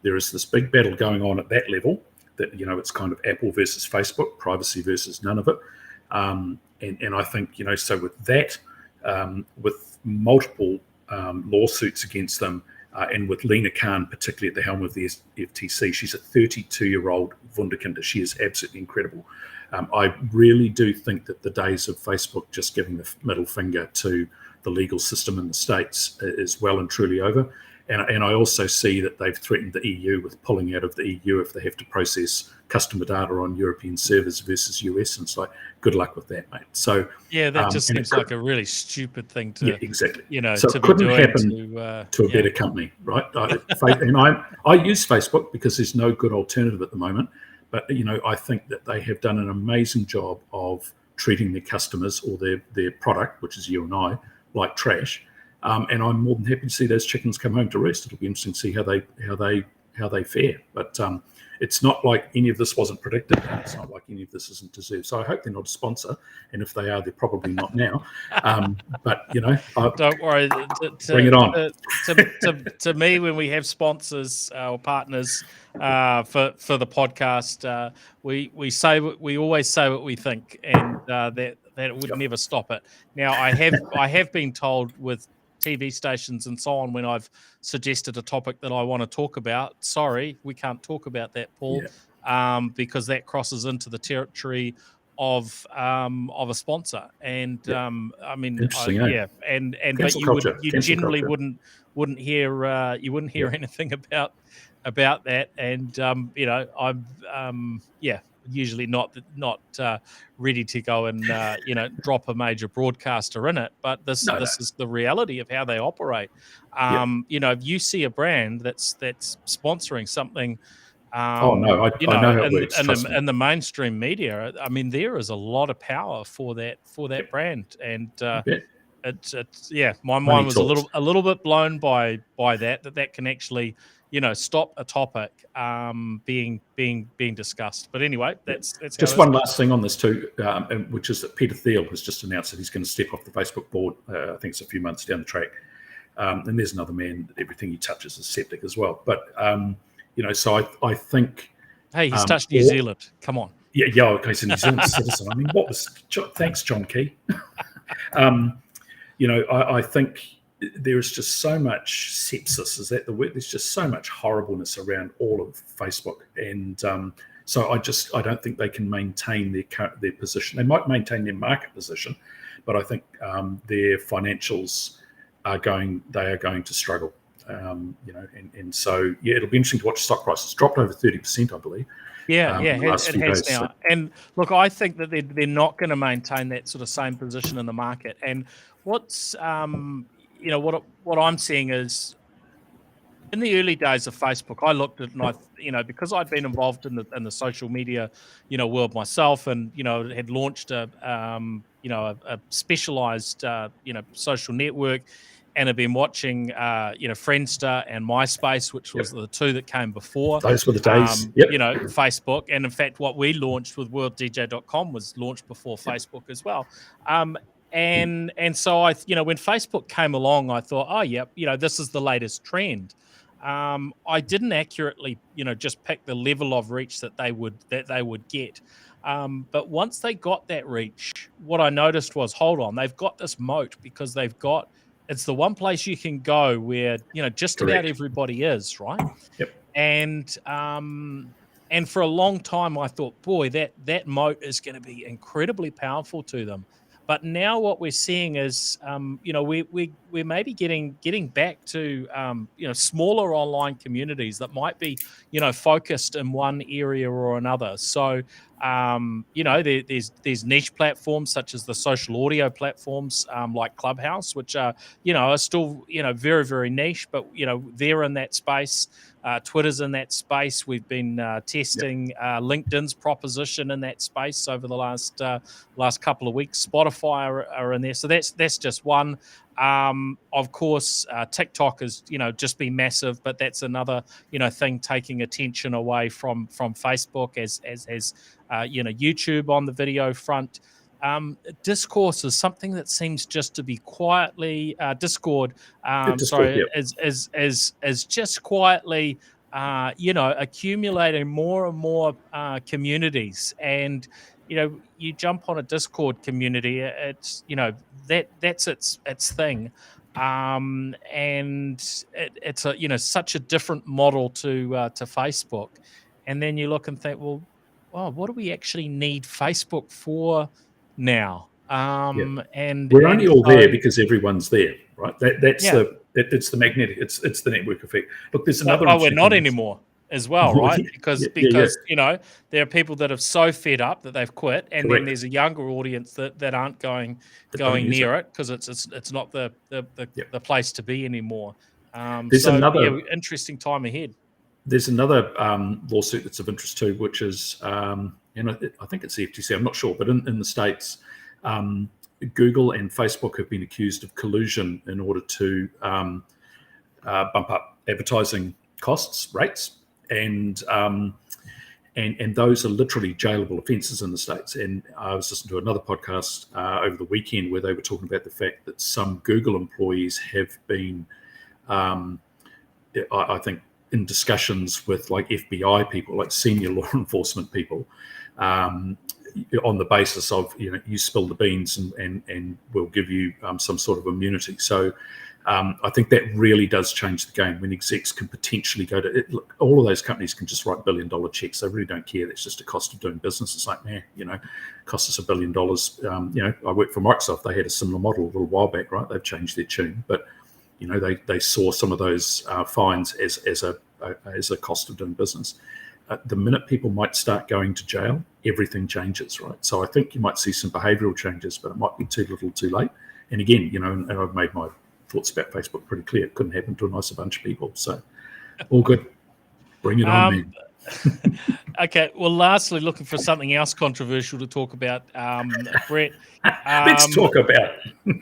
there is this big battle going on at that level that, it's kind of Apple versus Facebook, privacy versus none of it. And I think, so with that, with multiple lawsuits against them, and with Lena Khan, particularly at the helm of the FTC, she's a 32-year-old wunderkind. She is absolutely incredible. I really do think that the days of Facebook just giving the middle finger to the legal system in the States is well and truly over. And I also see that they've threatened the EU with pulling out of the EU if they have to process customer data on European servers versus US. And it's like, good luck with that, mate. So yeah, that just seems like a really stupid thing to, exactly. So it to couldn't be doing happen to a better company, right? And I use Facebook because there's no good alternative at the moment. But, I think that they have done an amazing job of treating their customers or their product, which is you and I, like trash. And I'm more than happy to see those chickens come home to roost. It'll be interesting to see how they fare. But it's not like any of this wasn't predicted, and it's not like any of this isn't deserved. So I hope they're not a sponsor, and if they are, they're probably not now. But don't worry. Bring it on. To me, when we have sponsors or partners for the podcast, we always say what we think, and that would never stop it. Now, I have been told with TV stations and so on when I've suggested a topic that I want to talk about. Sorry, we can't talk about that, Paul, because that crosses into the territory of a sponsor. And I mean, and but you generally wouldn't hear anything about that. And I'm usually not ready to go and drop a major broadcaster in it, but this is the reality of how they operate. If you see a brand that's sponsoring something, I know how it works, in the mainstream media, I mean, there is a lot of power for that brand, and it's my mind was a little bit blown by that can actually stop a topic being discussed. But anyway, that's just how one last thing on this too, which is that Peter Thiel has just announced that he's going to step off the Facebook board. I think it's a few months down the track. And there's another man that everything he touches is septic as well. But so I think. Hey, he's touched New Zealand. Come on. Yeah. Okay, he's a New Zealand citizen. I mean, thanks, John Key. I think there is just so much sepsis. Is that the word? There's just so much horribleness around all of Facebook, and so I don't think they can maintain their position. They might maintain their market position, but I think their financials are going to struggle. And so it'll be interesting to watch stock prices drop over 30%, I believe. It has now. So. And look, I think that they're not going to maintain that sort of same position in the market. And what's what I'm seeing is in the early days of Facebook, I looked at and because I'd been involved in the social media world myself, and had launched a specialized social network. And have been watching, Friendster and MySpace, which was the two that came before. Those were the days. Facebook. And in fact, what we launched with worlddj.com was launched before Facebook as well. And so when Facebook came along, I thought, this is the latest trend. I didn't accurately, just pick the level of reach that they would get. But once they got that reach, what I noticed was, hold on, they've got this moat because it's the one place you can go where just about everybody is, right? Yep. And for a long time I thought, boy, that moat is going to be incredibly powerful to them. But now what we're seeing is, we're maybe getting back to smaller online communities that might be focused in one area or another. So there's niche platforms such as the social audio platforms like Clubhouse, which are still very, very niche, but they're in that space. Twitter's in that space. We've been testing LinkedIn's proposition in that space over the last couple of weeks. Spotify are in there, so that's just one. Of course, TikTok has just been massive, but that's another thing taking attention away from Facebook as YouTube on the video front. Discourse is something that seems just to be quietly Discord. Is just quietly accumulating more and more communities. And you jump on a Discord community, it's that's its thing. And it's a such a different model to Facebook. And then you look and think, well, what do we actually need Facebook for now? And we're only all there because everyone's there, right? It's the magnetic, it's the network effect. Look, there's another. We're not anymore as well, right? Because there are people that are so fed up that they've quit, and then there's a younger audience that aren't going near it because it's not the place to be anymore. There's another interesting time ahead. There's another lawsuit that's of interest too, which is I think it's the FTC. I'm not sure, but in the States, Google and Facebook have been accused of collusion in order to bump up advertising rates, and those are literally jailable offences in the States. And I was listening to another podcast over the weekend where they were talking about the fact that some Google employees have been, I think, in discussions with like FBI people, like senior law enforcement people, on the basis of you spill the beans and we'll give you some sort of immunity. So I think that really does change the game when execs can potentially go to it. Look, all of those companies can just write $1 billion checks. They really don't care. That's just a cost of doing business. It's like, cost us $1 billion. I worked for Microsoft. They had a similar model a little while back, right? They've changed their tune, but they saw some of those fines as a cost of doing business. The minute people might start going to jail, everything changes, right? So I think you might see some behavioural changes, but it might be too little, too late. And again, and I've made my thoughts about Facebook pretty clear. It couldn't happen to a nicer bunch of people. So all good. Bring it on, man. Okay. Well, lastly, looking for something else controversial to talk about, Brett. Let's talk about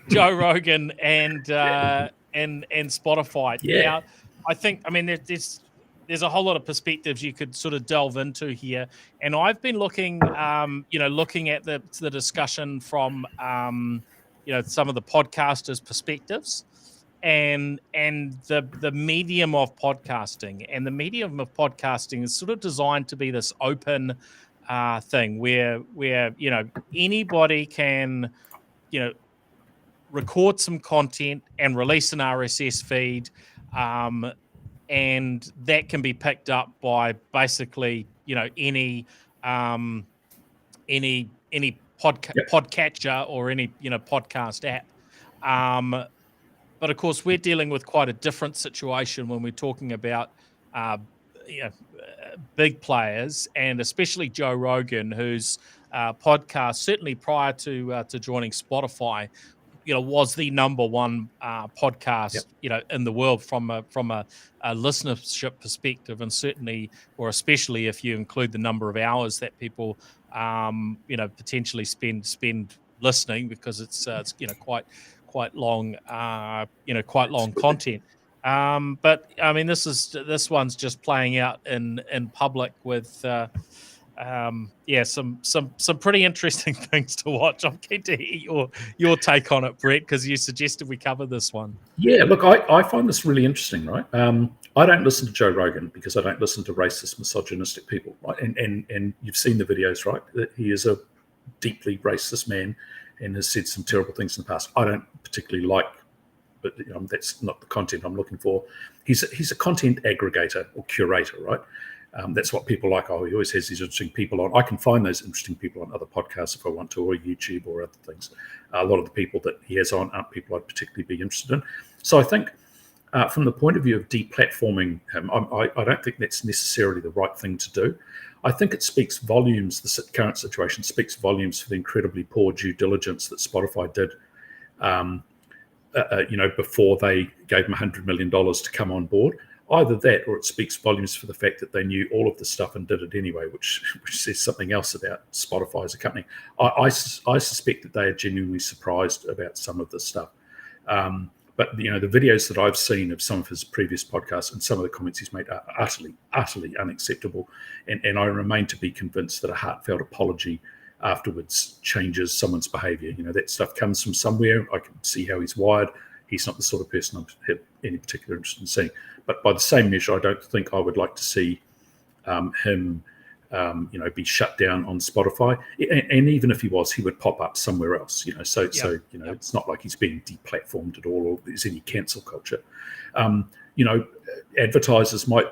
Joe Rogan and Spotify. Yeah. Now, I think, there's there's a whole lot of perspectives you could sort of delve into here, and I've been looking, looking at the discussion from, some of the podcasters' perspectives, and the medium of podcasting, and the medium of podcasting is sort of designed to be this open thing where anybody can record some content and release an RSS feed, and that can be picked up by basically any podcatcher or any podcast app. But of course, we're dealing with quite a different situation when we're talking about big players, and especially Joe Rogan, whose podcast, certainly prior to joining Spotify, was the number one podcast, in the world from a listenership perspective, and certainly, or especially if you include the number of hours that people, potentially spend listening, because it's quite long, quite long content. But I mean, this one's just playing out in public with. Some pretty interesting things to watch. I'm keen to hear your take on it, Brett, because you suggested we cover this one. Yeah, look, I find this really interesting, right? I don't listen to Joe Rogan because I don't listen to racist, misogynistic people, right? And you've seen the videos, right? That he is a deeply racist man and has said some terrible things in the past. I don't particularly like, but that's not the content I'm looking for. He's a content aggregator or curator, right? That's what people like. Oh, he always has these interesting people on. I can find those interesting people on other podcasts if I want to, or YouTube or other things. A lot of the people that he has on aren't people I'd particularly be interested in. So I think from the point of view of deplatforming him, I don't think that's necessarily the right thing to do. I think it speaks volumes, the current situation speaks volumes for the incredibly poor due diligence that Spotify did, before they gave him $100 million to come on board. Either that, or it speaks volumes for the fact that they knew all of the stuff and did it anyway, which says something else about Spotify as a company. I suspect that they are genuinely surprised about some of this stuff. But the videos that I've seen of some of his previous podcasts and some of the comments he's made are utterly, utterly unacceptable. And I remain to be convinced that a heartfelt apology afterwards changes someone's behavior. That stuff comes from somewhere. I can see how he's wired. He's not the sort of person I have any particular interest in seeing. But by the same measure, I don't think I would like to see him, be shut down on Spotify. And even if he was, he would pop up somewhere else. It's not like he's being deplatformed at all, or there's any cancel culture. Advertisers might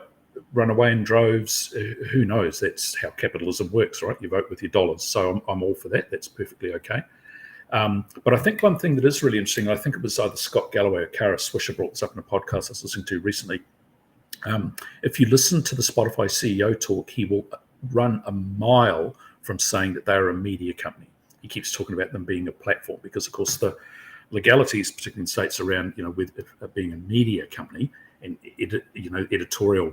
run away in droves. Who knows? That's how capitalism works, right? You vote with your dollars. So I'm all for that. That's perfectly okay. But I think one thing that is really interesting, I think it was either Scott Galloway or Kara Swisher brought this up in a podcast I was listening to recently. If you listen to the Spotify CEO talk, he will run a mile from saying that they're a media company. He keeps talking about them being a platform because, of course, the legalities, particularly in states around, with being a media company and editorial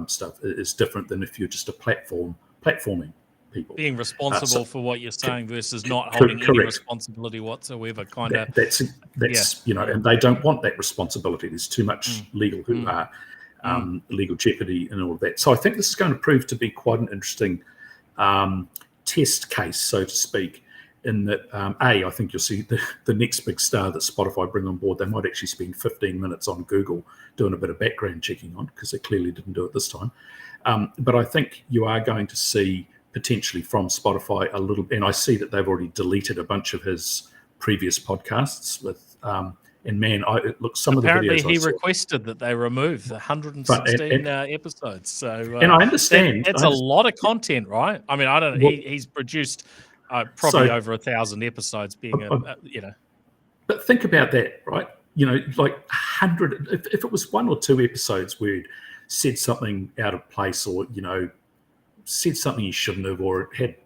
stuff is different than if you're just a platforming people. Being responsible for what you're saying versus not holding any responsibility whatsoever, kind of. That's and they don't want that responsibility. There's too much legal legal jeopardy and all of that. So I think this is going to prove to be quite an interesting test case, so to speak, in that, I think you'll see the next big star that Spotify bring on board, they might actually spend 15 minutes on Google doing a bit of background checking on, because they clearly didn't do it this time. But I think you are going to see potentially from Spotify a little, and I see that they've already deleted a bunch of his previous podcasts with, and man, some of the videos. Apparently, he requested that they remove the 116 episodes. So, and I understand that's a lot of content, right? I mean, I don't. He's produced probably over 1,000 episodes. But think about that, right? Like 100. If it was 1 or 2 episodes where he'd said something out of place, or said something he shouldn't have, or had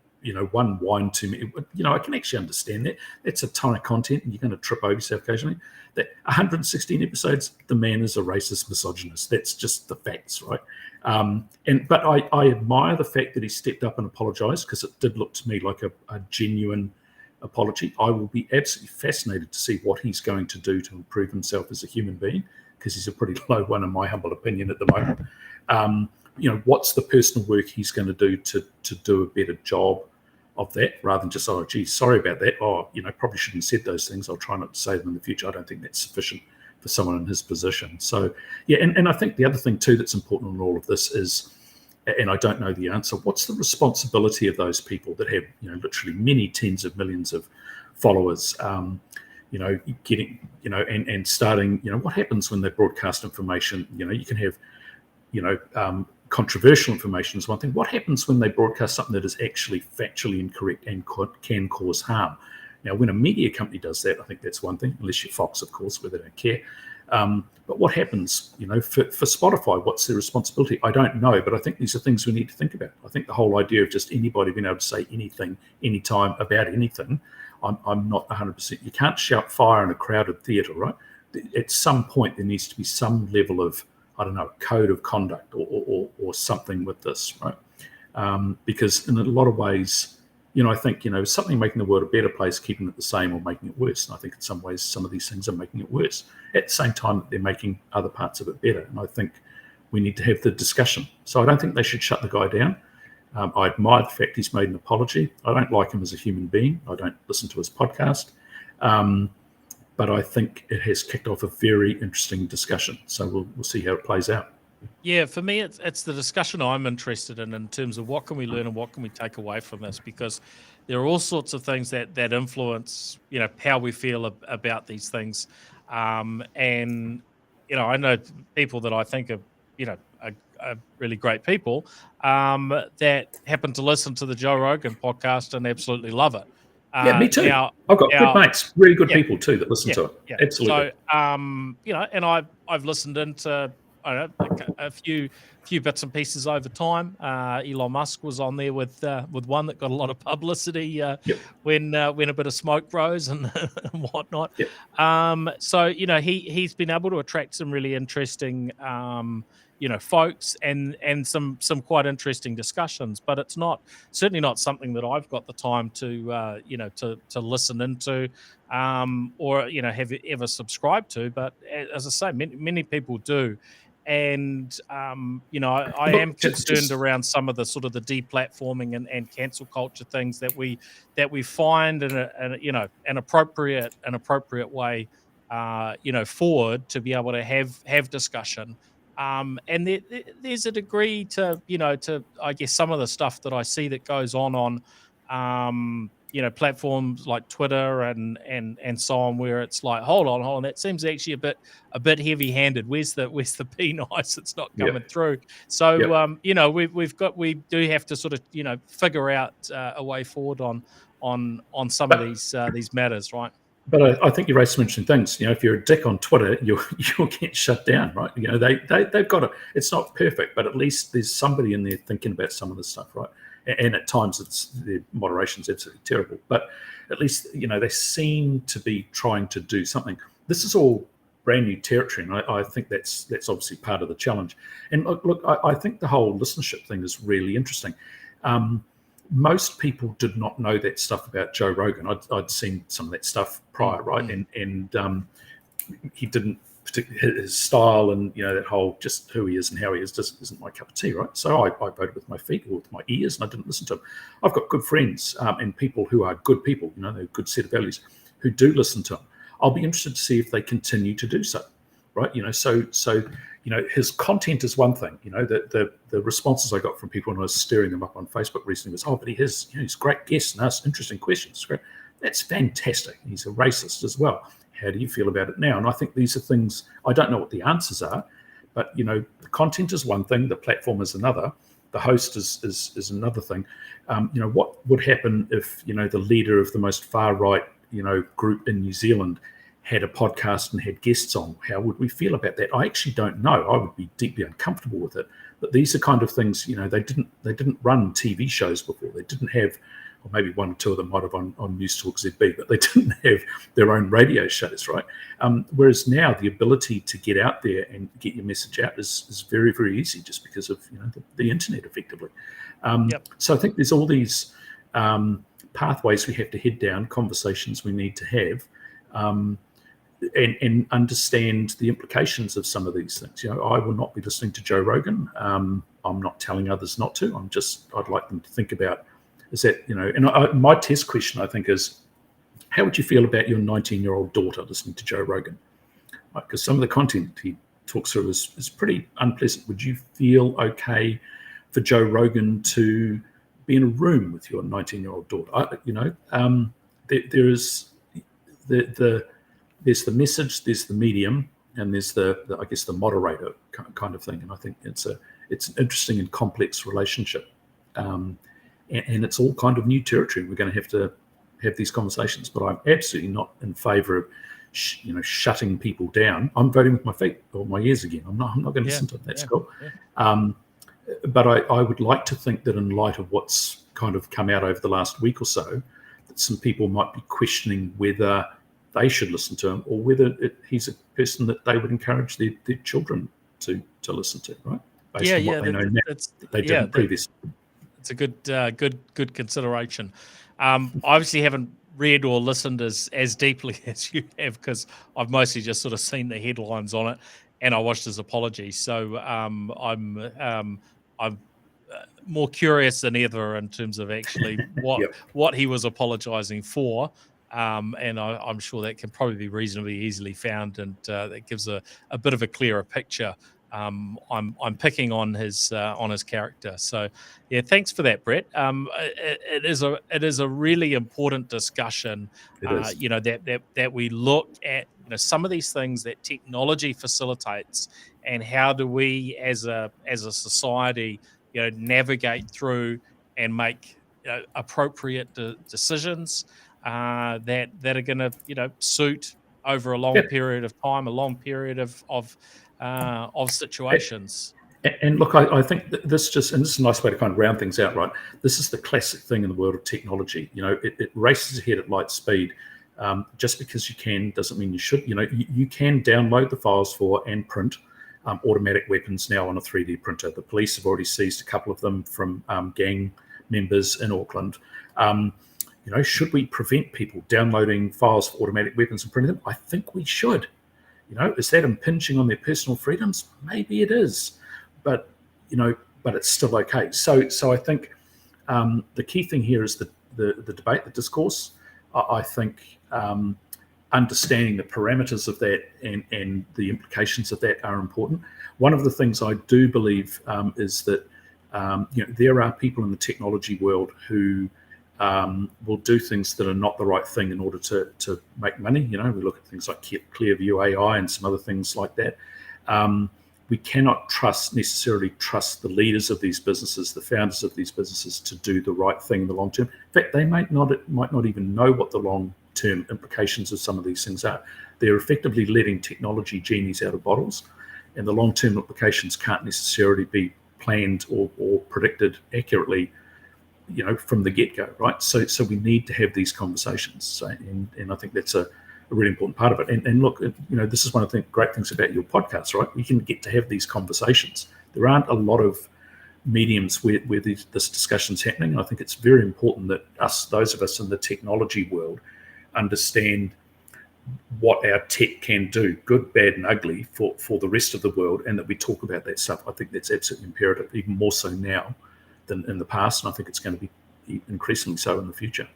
one wine too many, I can actually understand that. That's a ton of content, and you're going to trip over yourself occasionally. That 116 episodes, the man is a racist misogynist. That's just the facts, right? But I admire the fact that he stepped up and apologized, because it did look to me like a genuine apology. I will be absolutely fascinated to see what he's going to do to improve himself as a human being, because he's a pretty low one in my humble opinion at the moment. what's the personal work he's going to do to do a better job of that, rather than just, oh, geez, sorry about that. Oh, probably shouldn't have said those things. I'll try not to say them in the future. I don't think that's sufficient for someone in his position. So, yeah, and I think the other thing too that's important in all of this is, and I don't know the answer, what's the responsibility of those people that have, literally many tens of millions of followers, getting, and starting, what happens when they broadcast information? You can have, controversial information is one thing. What happens when they broadcast something that is actually factually incorrect and can cause harm? Now, when a media company does that, I think that's one thing, unless you're Fox, of course, where they don't care. But what happens, for Spotify, what's their responsibility? I don't know, but I think these are things we need to think about. I think the whole idea of just anybody being able to say anything, anytime about anything, I'm not 100%. You can't shout fire in a crowded theatre, right? At some point, there needs to be some level of, I don't know, code of conduct or something with this, right? Because in a lot of ways, I think, something making the world a better place, keeping it the same or making it worse. And I think in some ways, some of these things are making it worse. At the same time, they're making other parts of it better. And I think we need to have the discussion. So I don't think they should shut the guy down. I admire the fact he's made an apology. I don't like him as a human being. I don't listen to his podcast. But I think it has kicked off a very interesting discussion. So we'll see how it plays out. Yeah, for me, it's the discussion I'm interested in terms of what can we learn and what can we take away from this, because there are all sorts of things that influence, how we feel about these things. And, I know people that I think are really great people that happen to listen to the Joe Rogan podcast and absolutely love it. Yeah, me too. I've got good mates, really good people too that listen to it. Yeah. Absolutely. So, and I've listened into a few bits and pieces over time. Elon Musk was on there with one that got a lot of publicity when a bit of smoke rose and whatnot. Yep. So he's been able to attract some really interesting folks and some quite interesting discussions, but it's certainly not something that I've got the time to to listen into or have ever subscribed to. But as I say, many people do. And I am concerned around some of the sort of the deplatforming and cancel culture things that we find in an appropriate way forward to be able to have discussion. And there's a degree to I guess some of the stuff that I see that goes on platforms like Twitter and so on, where it's like, hold on, that seems actually a bit heavy-handed. Where's the be nice? It's not coming through. So we do have to sort of figure out a way forward on some of these matters, right? But I think you raised some interesting things. If you're a dick on Twitter, you'll get shut down, right? They've got it's not perfect, but at least there's somebody in there thinking about some of this stuff, right? And at times the moderation's absolutely terrible, but at least they seem to be trying to do something. This is all brand new territory, and I think that's obviously part of the challenge. And look, I think the whole listenership thing is really interesting. Most people did not know that stuff about Joe Rogan. I'd seen some of that stuff prior, right? And he didn't particularly, his style and that whole just who he is and how he is just isn't my cup of tea, right? So I voted with my feet or with my ears, and I didn't listen to him. I've got good friends and people who are good people, they're a good set of values, who do listen to him. I'll be interested to see if they continue to do so, right? So his content is one thing. The responses I got from people when I was stirring them up on Facebook recently was, but he has, he's great guests and asks interesting questions. Great. That's fantastic. He's a racist as well. How do you feel about it now? And I think these are things, I don't know what the answers are, but the content is one thing, the platform is another, the host is another thing. What would happen if the leader of the most far right group in New Zealand had a podcast and had guests on? How would we feel about that? I actually don't know. I would be deeply uncomfortable with it. But these are kind of things, they didn't run TV shows before. They didn't have, or maybe one or two of them might have on News Talk ZB, but they didn't have their own radio shows, right? Whereas now the ability to get out there and get your message out is very, very easy just because of the internet, effectively. So I think there's all these pathways we have to head down, conversations we need to have. and understand the implications of some of these things. I will not be listening to Joe Rogan. I'm not telling others not to. I'd like them to think about, is that, and my test question, I think, is, how would you feel about your 19-year-old daughter listening to Joe Rogan? Because some of the content he talks through is pretty unpleasant. Would you feel okay for Joe Rogan to be in a room with your 19-year-old daughter? There's the message, there's the medium, and there's the I guess the moderator kind of thing. And I think it's an interesting and complex relationship, and it's all kind of new territory. We're going to have these conversations, but I'm absolutely not in favour of shutting people down. I'm voting with my feet or my ears again. I'm not going to listen to them. That's cool. Yeah. But I would like to think that in light of what's kind of come out over the last week or so, that some people might be questioning whether they should listen to him, or whether he's a person that they would encourage their children to listen to, right? Based on what they know now, they didn't previously. It's a good consideration. I obviously haven't read or listened as deeply as you have, because I've mostly just sort of seen the headlines on it, and I watched his apology. So I'm more curious than ever in terms of actually what he was apologizing for. And I'm sure that can probably be reasonably easily found, and that gives a bit of a clearer picture. I'm picking on his character. So yeah, thanks for that, Brett. It is a really important discussion. That we look at some of these things that technology facilitates, and how do we as a society navigate through and make appropriate decisions that are going to suit over a long period of time, a long period of situations. And look, I think this is a nice way to kind of round things out, right? This is the classic thing in the world of technology. It races ahead at light speed. Just because you can doesn't mean you should. You can download the files for and print automatic weapons now on a 3D printer. The police have already seized a couple of them from gang members in Auckland. Should we prevent people downloading files for automatic weapons and printing them? I think we should. Is that impinging on their personal freedoms? Maybe it is, but it's still okay. So I think the key thing here is the debate, the discourse. I think understanding the parameters of that and the implications of that are important. One of the things I do believe is that there are people in the technology world who will do things that are not the right thing in order to make money. We look at things like Clearview AI and some other things like that. We cannot necessarily trust the leaders of these businesses, the founders of these businesses, to do the right thing in the long term. In fact, they might not even know what the long-term implications of some of these things are. They're effectively letting technology genies out of bottles, and the long-term implications can't necessarily be planned or predicted accurately, from the get-go, right? So we need to have these conversations, and I think that's a really important part of it. And look, this is one of the great things about your podcast, right? We can get to have these conversations. There aren't a lot of mediums where this discussion's happening. And I think it's very important that those of us in the technology world, understand what our tech can do, good, bad, and ugly, for the rest of the world, and that we talk about that stuff. I think that's absolutely imperative, even more so now than in the past, and I think it's going to be increasingly so in the future.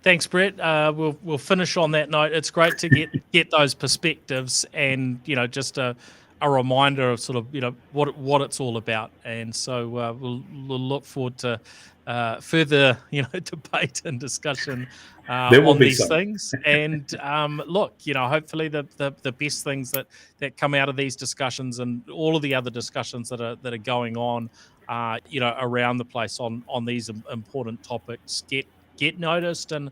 Thanks, Brett. We'll finish on that note. It's great to get those perspectives, and just a reminder of sort of what it's all about. And so we'll look forward to further debate and discussion on these things. And look, hopefully the best things that come out of these discussions, and all of the other discussions that are going on around the place on these important topics, get noticed and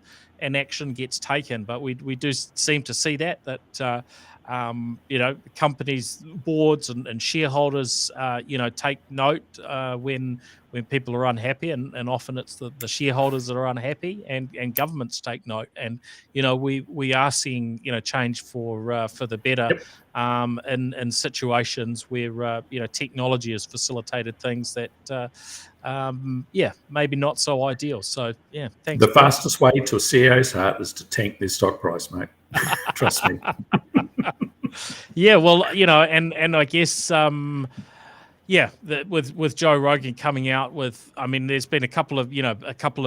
action gets taken. But we do seem to see that companies, boards and shareholders take note when people are unhappy, and often it's the shareholders that are unhappy, and governments take note. And we are seeing change for the better. In situations where technology has facilitated things that maybe not so ideal. So yeah, thanks. The fastest way to a CEO's heart is to tank their stock price, mate. Trust me. Yeah, well, and I guess with Joe Rogan coming out with, I mean, there's been a couple of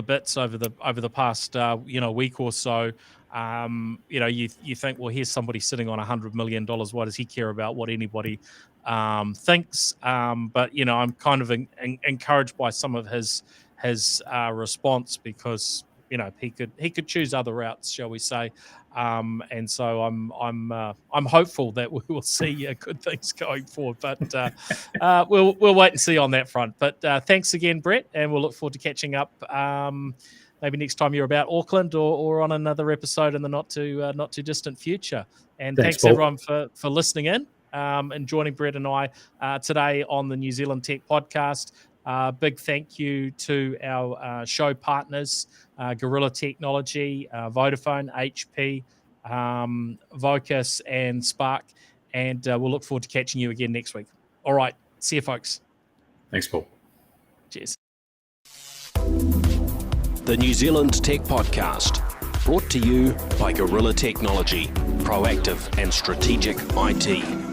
bits over the past week or so. You think, well, here's somebody sitting on $100 million. What does he care about what anybody thinks? But I'm kind of encouraged by some of his response, because he could choose other routes, shall we say? And so I'm hopeful that we will see good things going forward. But we'll wait and see on that front. But thanks again, Brett, and we'll look forward to catching up. Maybe next time you're about Auckland, or on another episode in the not too distant future. And thanks everyone for listening in and joining Brett and I today on the New Zealand Tech Podcast. Big thank you to our show partners, Gorilla Technology, Vodafone, HP, Vocus, and Spark. And we'll look forward to catching you again next week. All right. See you, folks. Thanks, Paul. Cheers. The New Zealand Tech Podcast, brought to you by Gorilla Technology, proactive and strategic IT.